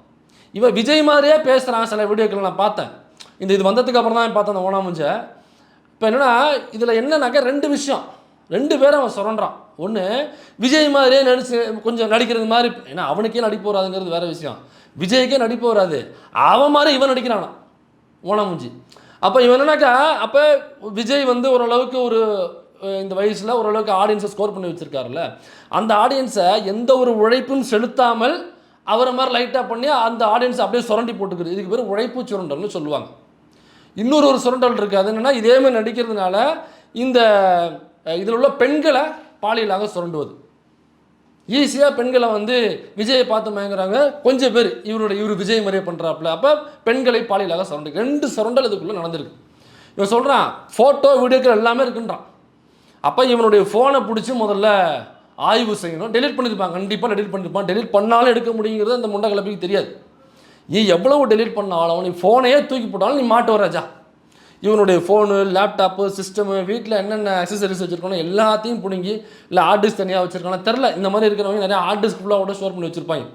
இவன் விஜய் மாதிரியே பேசுகிறான் சில வீடியோக்களை நான் பார்த்தேன். இது வந்ததுக்கு அப்புறம் தான் பார்த்தேன் அந்த ஓனாமுஞ்சை. இப்போ என்னென்னா இதில் என்னன்னாக்கா 2 விஷயம், 2 பேரும் அவன் சுரண்டான். ஒன்று விஜய் மாதிரியே கொஞ்சம் நடிக்கிறது மாதிரி, ஏன்னா அவனுக்கே நடிப்பு வராதுங்கிறது வேறு விஷயம், விஜய்க்கே நடிப்பு வராது, அவன் மாதிரி இவன் நடிக்கிறானா ஓனாமுஞ்சி. அப்போ இவன் என்னன்னாக்கா அப்போ விஜய் வந்து ஓரளவுக்கு ஒரு இந்த வயசில் ஓரளவுக்கு ஆடியன்ஸை ஸ்கோர் பண்ணி வச்சுருக்காருல்ல, அந்த ஆடியன்ஸை எந்த ஒரு உழைப்பும் செலுத்தாமல் அவரை மாதிரி லைட்டாக பண்ணி அந்த ஆடியன்ஸை அப்படியே சுரண்டி போட்டுக்கிறது, இதுக்கு பேர் உழைப்பு சுரண்டல்னு சொல்லுவாங்க. இன்னொரு சுரண்டல் இருக்குது, அது என்னென்னா இதேமாதிரி நடிக்கிறதுனால இந்த இதில் உள்ள பெண்களை பாலியலாக சுரண்டுவது. ஈஸியாக பெண்களை வந்து விஜயை பார்த்து மயங்குறாங்க கொஞ்சம் பேர், இவர் விஜய் மாதிரியே பண்ணுறாப்புல. அப்போ பெண்களை பாலியலாக சுரண்டு 2 சுரண்டல் இதுக்குள்ளே நடந்திருக்கு. இவன் சொல்கிறான் ஃபோட்டோ வீடியோக்கள் எல்லாமே இருக்குன்றான். அப்போ இவனுடைய ஃபோனை பிடிச்சி முதல்ல ஆய்வு செய்யணும். டெலிட் பண்ணியிருப்பான், கண்டிப்பாக டெலிட் பண்ணியிருப்பான். டெலிட் பண்ணாலும் எடுக்க முடியுங்கிறது அந்த முண்டை கிளப்பிக்கு தெரியாது. நீ எவ்வளவு டெலிட் பண்ணாலும், நீ ஃபோனையே தூக்கி போட்டாலும் நீ மாட்டு வராஜா. இவனுடைய ஃபோனு, லேப்டாப்பு, சிஸ்டமு, வீட்டில் என்னென்ன அக்சசரிஸ் வச்சுருக்கணும் எல்லாத்தையும் பிடுங்கி, இல்லை ஹார்ட் டிஸ்க் தனியாக வச்சுருக்கானா தெரில. இந்த மாதிரி இருக்கிறவங்க நிறையா ஹார்ட் டிஸ்க் ஃபுல்லாக கூட ஸ்டோர் பண்ணி வச்சுருப்பாங்க.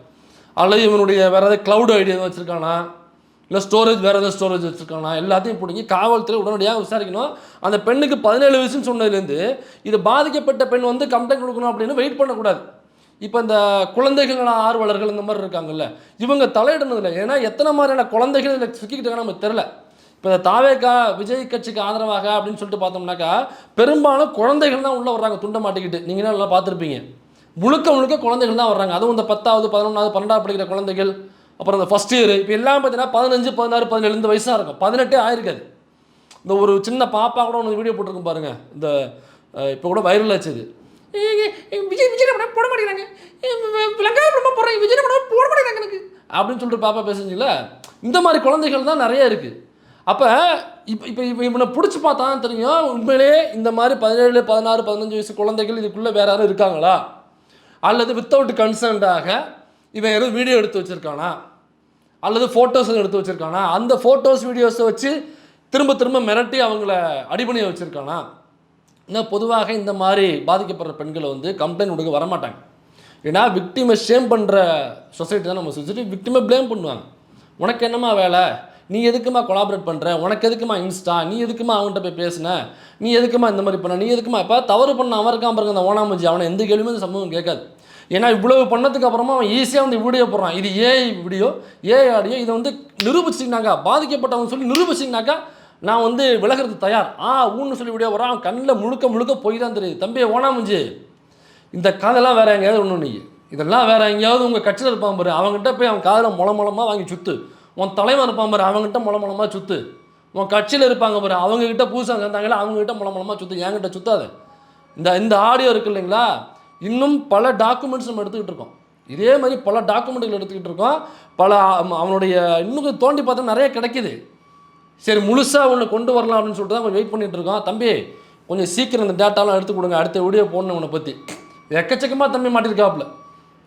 அல்லது இவனுடைய வேறு ஏதாவது க்ளவுட் ஐடியா வச்சுருக்கானா, இல்லை ஸ்டோரேஜ் வேறு ஏதாவது ஸ்டோரேஜ் வச்சுருக்கானா, எல்லாத்தையும் பிடிங்கி காவல்துறை உடனடியாக விசாரிக்கணும். அந்த பெண்ணுக்கு 17 வயசுன்னு சொன்னதுலேருந்து இது பாதிக்கப்பட்ட பெண் வந்து கம்ப்ளைண்ட் கொடுக்கணும் அப்படின்னு வெயிட் பண்ணக்கூடாது. இப்போ இந்த குழந்தைகள் ஆர்வலர்கள் இந்த மாதிரி இருக்காங்கல்ல, இவங்க தலையிடணுதில்லை. ஏன்னா எத்தனை மாதிரியான குழந்தைகள் இதில் சிக்கிக்கிட்டாங்க நமக்கு தெரில. இப்போ இந்த தாவேக்கா விஜய் கட்சிக்கு ஆதரவாக அப்படின்னு சொல்லிட்டு பார்த்தோம்னாக்கா பெரும்பாலும் குழந்தைகள் தான் உள்ளே வர்றாங்க துண்டை மாட்டிக்கிட்டு. நீங்களே நல்லா பார்த்துருப்பீங்க, முழுக்க குழந்தைகள் தான் வர்றாங்க. அதுவும் இந்த 10வது 11வது 12வது படிக்கிற குழந்தைகள், அப்புறம் இந்த ஃபஸ்ட் இயர், இப்போ எல்லாம் பார்த்தீங்கன்னா 15 16 17 இந்த வயசாக இருக்கும், 18 ஆயிருக்காது. இந்த ஒரு சின்ன பாப்பா கூட ஒன்று வீடியோ போட்டிருக்கும் பாருங்கள், இந்த இப்போ கூட வைரல் ஆச்சு. விஜய் படம் போட மாட்டேங்கிறாங்க, வெங்காய படம் போடுறாங்க, விஜய் படம் போட மாட்டேங்கிறாங்க எனக்கு அப்படின்னு சொல்லிட்டு பாப்பா பேசுங்களா. இந்த மாதிரி குழந்தைகள் தான் நிறைய இருக்குது. அப்போ இப்போ இவனை பிடிச்சி பார்த்தா தான் தெரியும் உண்மையிலே இந்த மாதிரி 17 16 15 வயசு குழந்தைகள் இதுக்குள்ளே வேறு யாரும் இருக்காங்களா, அல்லது வித்தவுட் கன்சர்ன்டாக இவன் எதுவும் வீடியோ எடுத்து வச்சுருக்கானா, அல்லது ஃபோட்டோஸ் எடுத்து வச்சுருக்கானா, அந்த ஃபோட்டோஸ் வீடியோஸை வச்சு திரும்ப மிரட்டி அவங்கள அடிபணிய வச்சுருக்கானா. இன்னும் பொதுவாக இந்த மாதிரி பாதிக்கப்படுற பெண்களை வந்து கம்ப்ளைண்ட் கொடுக்க வரமாட்டாங்க. ஏன்னா விக்டிமை ஷேம் பண்ணுற சொசைட்டி தான் நம்ம சொசைட்டி. விக்டிமை ப்ளேம் பண்ணுவாங்க. உனக்கு என்னம்மா வேலை, நீ எதுக்குமா கொலாபரேட் பண்ணுற, உனக்கு எதுக்குமா இன்ஸ்டா, நீ எதுக்குமா அவன்கிட்ட போய் பேசுன, நீ எதுக்குமா இந்த மாதிரி பண்ண, நீ எதுக்குமா இப்போ தவறு பண்ண அவன் இருக்கான் பாருங்க அந்த ஓனாமஞ்சி, அவனை எந்த கேள்வியுமே இந்த சமூகம் கேட்காது. ஏன்னா இவ்வளவு பண்ணதுக்கு அப்புறமா அவன் ஈஸியாக வந்து வீடியோ போடுறான், இது ஏஐ வீடியோ ஏஐ ஆடியோ, இதை வந்து நிரூபிச்சிங்கனாக்கா பாதிக்கப்பட்டவங்க சொல்லி நிரூபிச்சிங்கனாக்கா நான் வந்து விலகிறது தயார் ஊன்னு சொல்லி வீடியோ வரான், கண்ணில் முழுக்க போய் தான் தெரியுது. தம்பி ஓனாமுஞ்சி, இந்த காதெல்லாம் வேறு எங்கேயாவது ஒன்று நீ இதெல்லாம் வேறு எங்கேயாவது உங்கள் கட்சியில் இருப்பான் பாரு, அவங்ககிட்ட போய் அவன் காதில் மூலமாக வாங்கி சுற்று. உன் தலைவன் இருப்பான் பாரு, அவங்ககிட்ட மூலமாக சுற்று. உன் கட்சியில் இருப்பாங்க பாரு, அவங்ககிட்ட பூசாங்க இருந்தாங்களே அவங்ககிட்ட மூலமாக சுற்று, என்கிட்ட சுற்றாது. இந்த ஆடியோ இருக்குது இல்லைங்களா, இன்னும் பல டாக்குமெண்ட்ஸ் நம்ம எடுத்துக்கிட்டு இருக்கோம். இதே மாதிரி பல டாக்குமெண்ட்டுகள் எடுத்துக்கிட்டு இருக்கோம். பல அவனுடைய இன்னும் தோண்டி பார்த்தா நிறைய கிடைக்கிது. சரி, முழுசாக ஒன்று கொண்டு வரலாம் அப்படின்னு சொல்லிட்டு தான் கொஞ்சம் வெயிட் பண்ணிகிட்டு இருக்கோம். தம்பி கொஞ்சம் சீக்கிரம் இந்த டேட்டாலாம் எடுத்து கொடுங்க, அடுத்த வீடியோ போடணும் உன்னை பற்றி. எக்கச்சக்கமாக தம்பி மாட்டிருக்காப்புல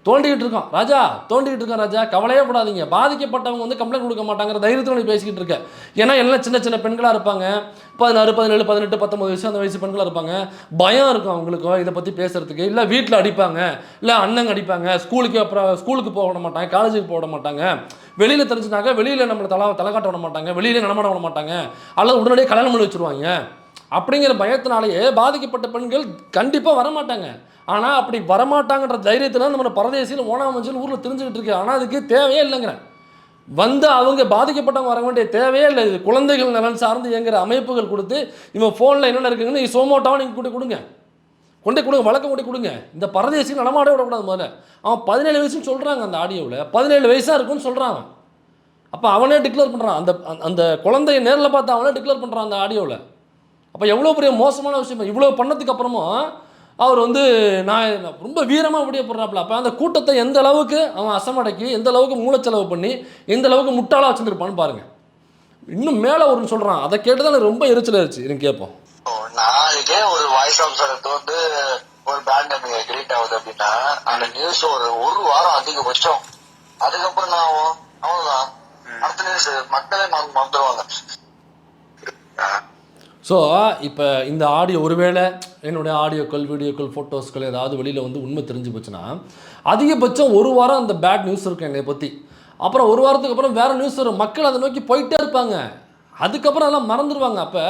தோண்டிக்கிட்டு இருக்கோம் ராஜா, கவலையே படாதீங்க. பாதிக்கப்பட்டவங்க வந்து கம்ப்ளைண்ட் கொடுக்க மாட்டாங்கிற தைரியத்தில் பேசிக்கிட்டு இருக்கேன். ஏன்னா எல்லாம் சின்ன பெண்களாக இருப்பாங்க, 16, 17, 18, 19 வயசு அந்த வயசு பெண்களாக இருப்பாங்க. பயம் இருக்கும் அவங்களுக்கும் இதை பற்றி பேசுகிறதுக்கு. இல்லை வீட்டில் அடிப்பாங்க, இல்லை அண்ணங்க அடிப்பாங்க, ஸ்கூலுக்கு போக விட மாட்டாங்க, காலேஜுக்கு போக விட மாட்டாங்க, வெளியில் தெரிஞ்சுனாக்க வெளியில் நம்மளை தலை காட்ட விட மாட்டாங்க, வெளியில் நடமாட விட மாட்டாங்க, அல்லது உடனடியே கல்யாணம் பண்ணி வச்சுருவாங்க. அப்படிங்கிற பயத்தினாலேயே பாதிக்கப்பட்ட பெண்கள் கண்டிப்பாக வரமாட்டாங்க. ஆனால் அப்படி வரமாட்டாங்கன்ற தைரியத்தில் நம்ம பரதேசியில் ஓனாமஞ்சள் ஊரில் தெரிஞ்சுக்கிட்டு இருக்கு. ஆனால் அதுக்கு தேவையே இல்லைங்கிறேன். வந்து அவங்க பாதிக்கப்பட்டவங்க வர வேண்டிய தேவையே இல்லை. இது குழந்தைகள் நலன் சார்ந்து இயங்குகிற அமைப்புகள் கொடுத்து இவன் ஃபோனில் என்னென்ன இருக்குங்கன்னு நீ சோமோட்டாவை நீங்கள் கொடுங்க, வழக்கம் கொடுங்க. இந்த பரதேசி நடமாட விடக்கூடாது. முதல்ல அவன் 17 வயசுன்னு சொல்கிறாங்க அந்த ஆடியோவில், 17 வயசாக இருக்குன்னு சொல்கிறான். அப்போ அவனே டிக்ளேர் பண்ணுறான், அந்த குழந்தைய நேரில் பார்த்து அவனே டிக்ளேர் பண்ணுறான் அந்த ஆடியோவில். அப்போ எவ்வளோ பெரிய மோசமான விஷயம். இவ்வளோ பண்ணதுக்கு அப்புறமும் அவர் வந்து நான் ரொம்ப வீரமாக விடிய போடுறாப்புல. அப்போ அந்த கூட்டத்தை எந்த அளவுக்கு அவன் அசமடக்கி, எந்த அளவுக்கு மூளைச்செலவு பண்ணி, எந்த அளவுக்கு முட்டாளாக வச்சுருப்பான்னு பாருங்கள். இன்னும் மேலே ஒருன்னு சொல்கிறான், அதை கேட்டு தான் எனக்கு ரொம்ப எரிச்சல் ஆயிடுச்சு. எனக்கு கேட்போம், நாளைக்கே ஒரு வாய்ஸ் ஆஃபீஸர் வந்து ஒரு பேண்ட் நேமிங் கிரியேட் ஆகுது அப்படின்னா அந்த நியூஸ் ஒரு வாரம் அதிகபட்சம், அதுக்கப்புறம் நான் அவ்வளோதான் அடுத்த நியூஸ் மக்களே மறந்துடுவாங்க. ஸோ இப்போ இந்த ஆடியோ ஒருவேளை என்னுடைய ஆடியோக்கள், வீடியோக்கள், ஃபோட்டோஸ்கள் ஏதாவது வெளியில் வந்து உண்மை தெரிஞ்சு போச்சுன்னா அதிகபட்சம் ஒரு வாரம் அந்த பேட் நியூஸ் இருக்கும் என்னை பற்றி. அப்புறம் ஒரு வாரத்துக்கு அப்புறம் வேறு நியூஸ் வரும், மக்கள் அதை நோக்கி போயிட்டே இருப்பாங்க. அதுக்கப்புறம் அதெல்லாம் மறந்துடுவாங்க. அப்போ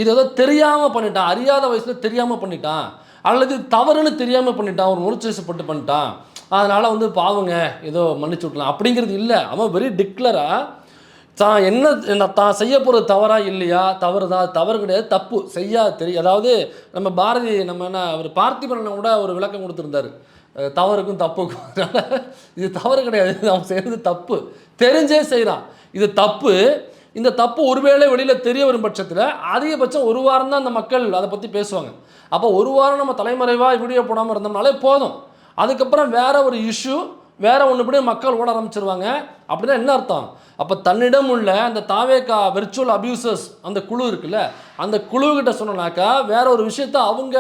இது ஏதோ தெரியாமல் பண்ணிட்டான், அறியாத வயசில் தெரியாமல் பண்ணிட்டான், அல்லது தவறுன்னு தெரியாமல் பண்ணிட்டான், ஒரு முறிச்சேசப்பட்டு பண்ணிட்டான், அதனால் வந்து பாவங்க ஏதோ மன்னிச்சு விட்லாம் அப்படிங்கிறது இல்லை. அவன் வெரி டிக்ளராக தான் செய்ய போகிறது தவறா இல்லையா, தவறு கிடையாது, தப்பு தெரியும். அதாவது நம்ம பாரதி நம்ம அவர் பார்த்திபன் கூட ஒரு விளக்கம் கொடுத்துருந்தார் தவறுக்கும் தப்புக்கும். அதனால் இது தவறு கிடையாது, அவன் செய்கிறது தப்பு, தெரிஞ்சே செய்கிறான், இது தப்பு. இந்த தப்பு ஒருவேளை வெளியில் தெரிய வரும் பட்சத்தில் அதிகபட்சம் ஒரு வாரம் தான் அந்த மக்கள் அதை பற்றி பேசுவாங்க. அப்போ ஒரு வாரம் நம்ம தலைமறைவாக வீடியோ போடாமல் இருந்தோம்னாலே போதும். அதுக்கப்புறம் வேறு ஒரு இஷ்யூ வேறு ஒன்றுபடி மக்கள் ஓட ஆரம்பிச்சிருவாங்க. அப்படின்னா என்ன அர்த்தம்? அப்போ தன்னிடம் உள்ள அந்த தாவேகா விர்ச்சுவல் அபியூசர்ஸ் அந்த குழு இருக்குல்ல, அந்த குழுக்கிட்ட சொன்னாக்கா வேற ஒரு விஷயத்த அவங்க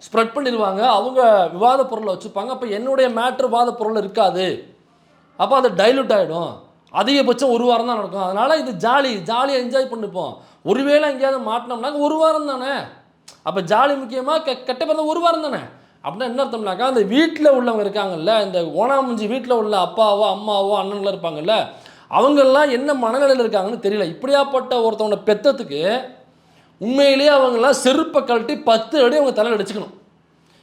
ஸ்ப்ரெட் பண்ணிடுவாங்க, அவங்க விவாத பொருளை வச்சுப்பாங்க. அப்போ என்னுடைய மேட்ரு விவாத பொருள் இருக்காது, அப்போ அது டைல்யூட் ஆகிடும். அதிகபட்சம் ஒரு வாரம் தான் நடக்கும். அதனால் இது ஜாலியாக என்ஜாய் பண்ணிப்போம். ஒருவேளை எங்கேயாவது மாட்டினோம்னாக்க ஒரு வாரம் தானே. அப்போ ஜாலி முக்கியமாக கெட்ட பிறந்த ஒரு வாரம் தானே. அப்படின்னா என்ன அர்த்தம்னாக்கா அந்த வீட்டில் உள்ளவங்க இருக்காங்கல்ல, இந்த ஓனாமுஞ்சி வீட்டில் உள்ள அப்பாவோ அம்மாவோ அண்ணன்களோ இருப்பாங்கல்ல, அவங்கெல்லாம் என்ன மனநிலையில் இருக்காங்கன்னு தெரியல. இப்படியாப்பட்ட ஒருத்தவனை பெற்றத்துக்கு உண்மையிலேயே அவங்கெல்லாம் செருப்பை கழட்டி 10 அடி அவங்க தலையில் அடிச்சுக்கணும்.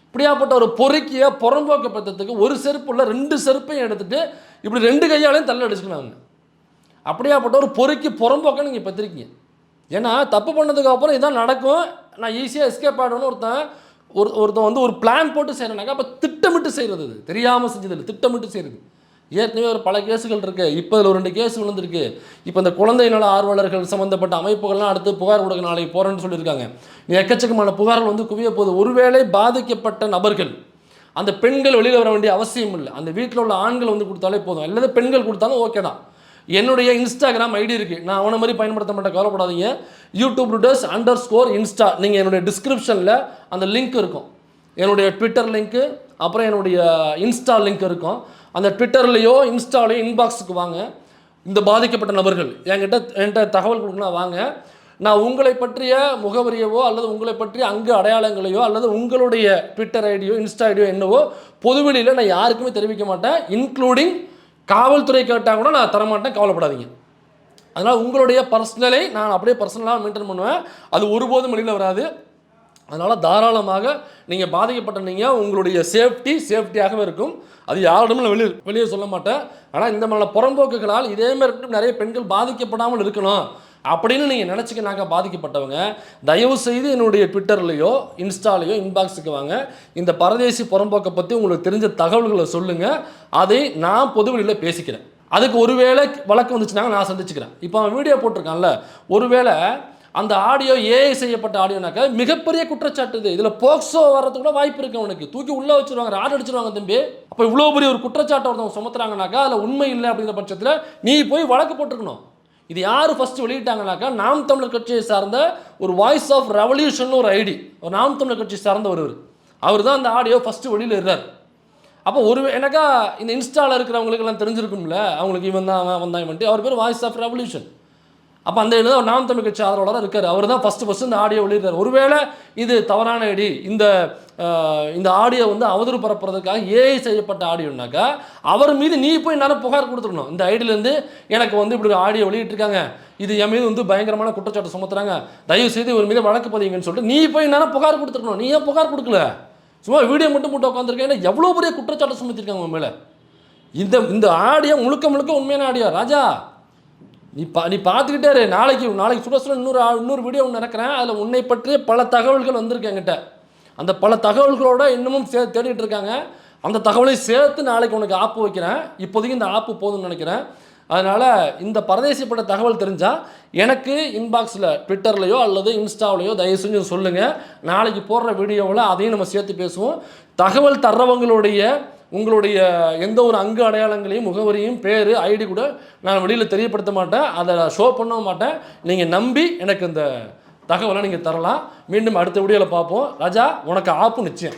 இப்படியாப்பட்ட ஒரு பொறுக்கிய புறம்போக்க பெற்றத்துக்கு ஒரு செருப்பு உள்ள 2 செருப்பையும் எடுத்துகிட்டு இப்படி 2 கையாலையும் தலையில் அடிச்சுக்கணும் அவங்க. அப்படியாப்பட்ட ஒரு பொறுக்கி புறம்போக்க நீங்கள் பெற்றிருக்கீங்க. ஏன்னா தப்பு பண்ணதுக்கு அப்புறம் இதான் நடக்கும், நான் ஈஸியாக எஸ்கேப் ஆகிடணும்னு ஒருத்தன் வந்து ஒரு பிளான் போட்டு செய்கிறனாக்கா அப்போ திட்டமிட்டு செய்கிறது, அது தெரியாமல் செஞ்சதில்லை, திட்டமிட்டு செய்கிறது. ஏற்கனவே ஒரு பல கேஸுகள் இருக்குது, இப்போ இதில் ஒரு 2 கேஸ் விழுந்திருக்கு. இப்போ இந்த குழந்தை நல ஆர்வலர்கள் சம்மந்தப்பட்ட அமைப்புகள்லாம் அடுத்து புகார் கொடுக்க நாளைக்கு போகிறேன்னு சொல்லியிருக்காங்க. எக்கச்சக்கமான புகார்கள் வந்து குவிய போகுது. ஒருவேளை பாதிக்கப்பட்ட நபர்கள் அந்த பெண்கள் வெளியில் வர வேண்டிய அவசியம் இல்லை, அந்த வீட்டில் உள்ள ஆண்கள் வந்து கொடுத்தாலே போதும், அல்லது பெண்கள் கொடுத்தாலும் ஓகே தான். என்னுடைய இன்ஸ்டாகிராம் ஐடி இருக்குது, நான் அவனை மாதிரி பயன்படுத்த மாட்டேன், கவலைப்படாதீங்க. youtube_insta நீங்கள் என்னுடைய டிஸ்கிரிப்ஷனில் அந்த லிங்க் இருக்கும், என்னுடைய ட்விட்டர் லிங்க்கு, அப்புறம் என்னுடைய இன்ஸ்டா லிங்க் இருக்கும். அந்த ட்விட்டர்லேயோ இன்ஸ்டாலேயோ இன்பாக்ஸுக்கு வாங்க. இந்த பாதிக்கப்பட்ட நபர்கள் என்கிட்ட தகவல் கொடுக்கணும் வாங்க. நான் உங்களை பற்றிய முகவரியவோ அல்லது உங்களை பற்றிய அங்கு அடையாளங்களையோ அல்லது உங்களுடைய ட்விட்டர் ஐடியோ இன்ஸ்டா ஐடியோ என்னவோ பொதுவெளியில் நான் யாருக்குமே தெரிவிக்க மாட்டேன், இன்க்ளூடிங் காவல்துறை கேட்டால் கூட நான் தரமாட்டேன், கவலைப்படாதீங்க. அதனால் உங்களுடைய பர்சனலை நான் அப்படியே பர்சனலாக மெயின்டைன் பண்ணுவேன், அது ஒருபோதும் வெளியில் வராது. அதனால் தாராளமாக நீங்கள் பாதிக்கப்பட்ட நீங்கள் உங்களுடைய சேஃப்டியாகவே இருக்கும், அது யாரிடமும் நான் வெளியே சொல்ல மாட்டேன். ஆனால் இந்த மாதிரி புறம்போக்குகளால் இதேமாதிரி நிறைய பெண்கள் பாதிக்கப்படாமல் இருக்கணும் அப்படின்னு நீங்கள் நினச்சிக்கினாக்கா பாதிக்கப்பட்டவங்க தயவு செய்து என்னுடைய ட்விட்டர்லையோ இன்ஸ்டாலையோ இன்பாக்ஸுக்கு வாங்க. இந்த பரதேசி புறம்போக்கை பற்றி உங்களுக்கு தெரிஞ்ச தகவல்களை சொல்லுங்கள். அதை நான் பொதுவெளியில் பேசிக்கிறேன். அதுக்கு ஒருவேளை வழக்கு வந்துச்சுனாங்க நான் சந்திச்சுக்கிறேன். இப்போ அவன் வீடியோ போட்டிருக்கான்ல, ஒருவேளை அந்த ஆடியோ ஏஐ செய்யப்பட்ட ஆடியோனாக்கா மிகப்பெரிய குற்றச்சாட்டு இது. இதில் போக்சோ வர்றதுக்கு கூட வாய்ப்பு இருக்குது. அவனுக்கு தூக்கி உள்ளே வச்சுருவாங்க, ராட் அடிச்சிருவாங்க தம்பி. அப்போ இவ்வளோ பெரிய ஒரு குற்றச்சாட்டை ஒருத்தவங்க சுமத்துறாங்கனாக்கா அதில் உண்மை இல்லை அப்படிங்கிற பட்சத்தில் நீ போய் வழக்கு போட்டிருக்கணும். இது யார் ஃபஸ்ட்டு வெளியிட்டாங்கனாக்கா நாம் தமிழர் கட்சியை சார்ந்த ஒரு வாய்ஸ் ஆஃப் ரெவல்யூஷன் ஒரு ஐடி, ஒரு நாம் தமிழர் கட்சியை சார்ந்த ஒருவர், அவர் தான் அந்த ஆடியோ ஃபஸ்ட்டு வெளியில் இருக்கார். அப்போ எனக்கா இந்த இன்ஸ்டாவில் இருக்கிறவங்களுக்கெல்லாம் தெரிஞ்சிருக்கும்ல, அவங்களுக்கு இவன் தான் அவர் பேர் வாய்ஸ் ஆஃப் ரெவல்யூஷன். அப்போ அந்த எழுத நாம் தமிழ் கட்சி ஆதரவாளராக இருக்கார். அவர் தான் ஃபஸ்ட்டு இந்த ஆடியோ வெளியிடுறார். ஒருவேளை இது தவறான ஐடி, இந்த ஆடியோ வந்து அவதூறு பரப்புறதுக்காக ஏஐ செய்யப்பட்ட ஆடியோனாக்கா அவர் மீது நீ போய் நேரம் புகார் கொடுத்துடணும். இந்த ஐடியிலேருந்து எனக்கு வந்து இப்படி ஆடியோ வெளியிட்டிருக்காங்க, இது என் மீது வந்து பயங்கரமான குற்றச்சாட்டு சுமத்துறாங்க, தயவு செய்து இவர் மீது வழக்கு பதிங்கன்னு சொல்லிட்டு நீ போய் நேரம் புகார் கொடுத்துருக்கணும். நீ ஏன் புகார் கொடுக்கல? சும்மா வீடியோ மட்டும் போட்டு உட்காந்துருக்கேன். எவ்வளோ பெரிய குற்றச்சாட்டு சுமத்திருக்காங்க உன் மேலே. இந்த ஆடியோ முழுக்க உண்மையான ஆடியோ. ராஜா நீ பார்த்துக்கிட்டே இரு. நாளைக்கு சுட இன்னொரு வீடியோ ஒன்று நடக்கிறேன். அதில் உன்னை பற்றிய பல தகவல்கள் வந்திருக்கு என்கிட்ட. அந்த பல தகவல்களோட இன்னமும் தேடிட்டு இருக்காங்க. அந்த தகவலை சேர்த்து நாளைக்கு உனக்கு ஆப்பு வைக்கிறேன். இப்போதைக்கு இந்த ஆப்பு போதும்னு நினைக்கிறேன். அதனால் இந்த பரதேசிப்பட்ட தகவல் தெரிஞ்சால் எனக்கு இன்பாக்ஸில் ட்விட்டர்லையோ அல்லது இன்ஸ்டாவிலையோ தயவு செஞ்சு சொல்லுங்கள். நாளைக்கு போடுற வீடியோவில் அதையும் நம்ம சேர்த்து பேசுவோம். தகவல் தர்றவங்களுடைய உங்களுடைய எந்த ஒரு அங்கு அடையாளங்களையும் முகவரியும் பேர் ஐடி கூட நான் வெளியில் தெரியப்படுத்த மாட்டேன், அதை ஷோ பண்ண மாட்டேன். நீங்கள் நம்பி எனக்கு இந்த தகவலை நீங்கள் தரலாம். மீண்டும் அடுத்த வீடியோவில் பார்ப்போம். ராஜா உனக்கு ஆப்பு நிச்சயம்.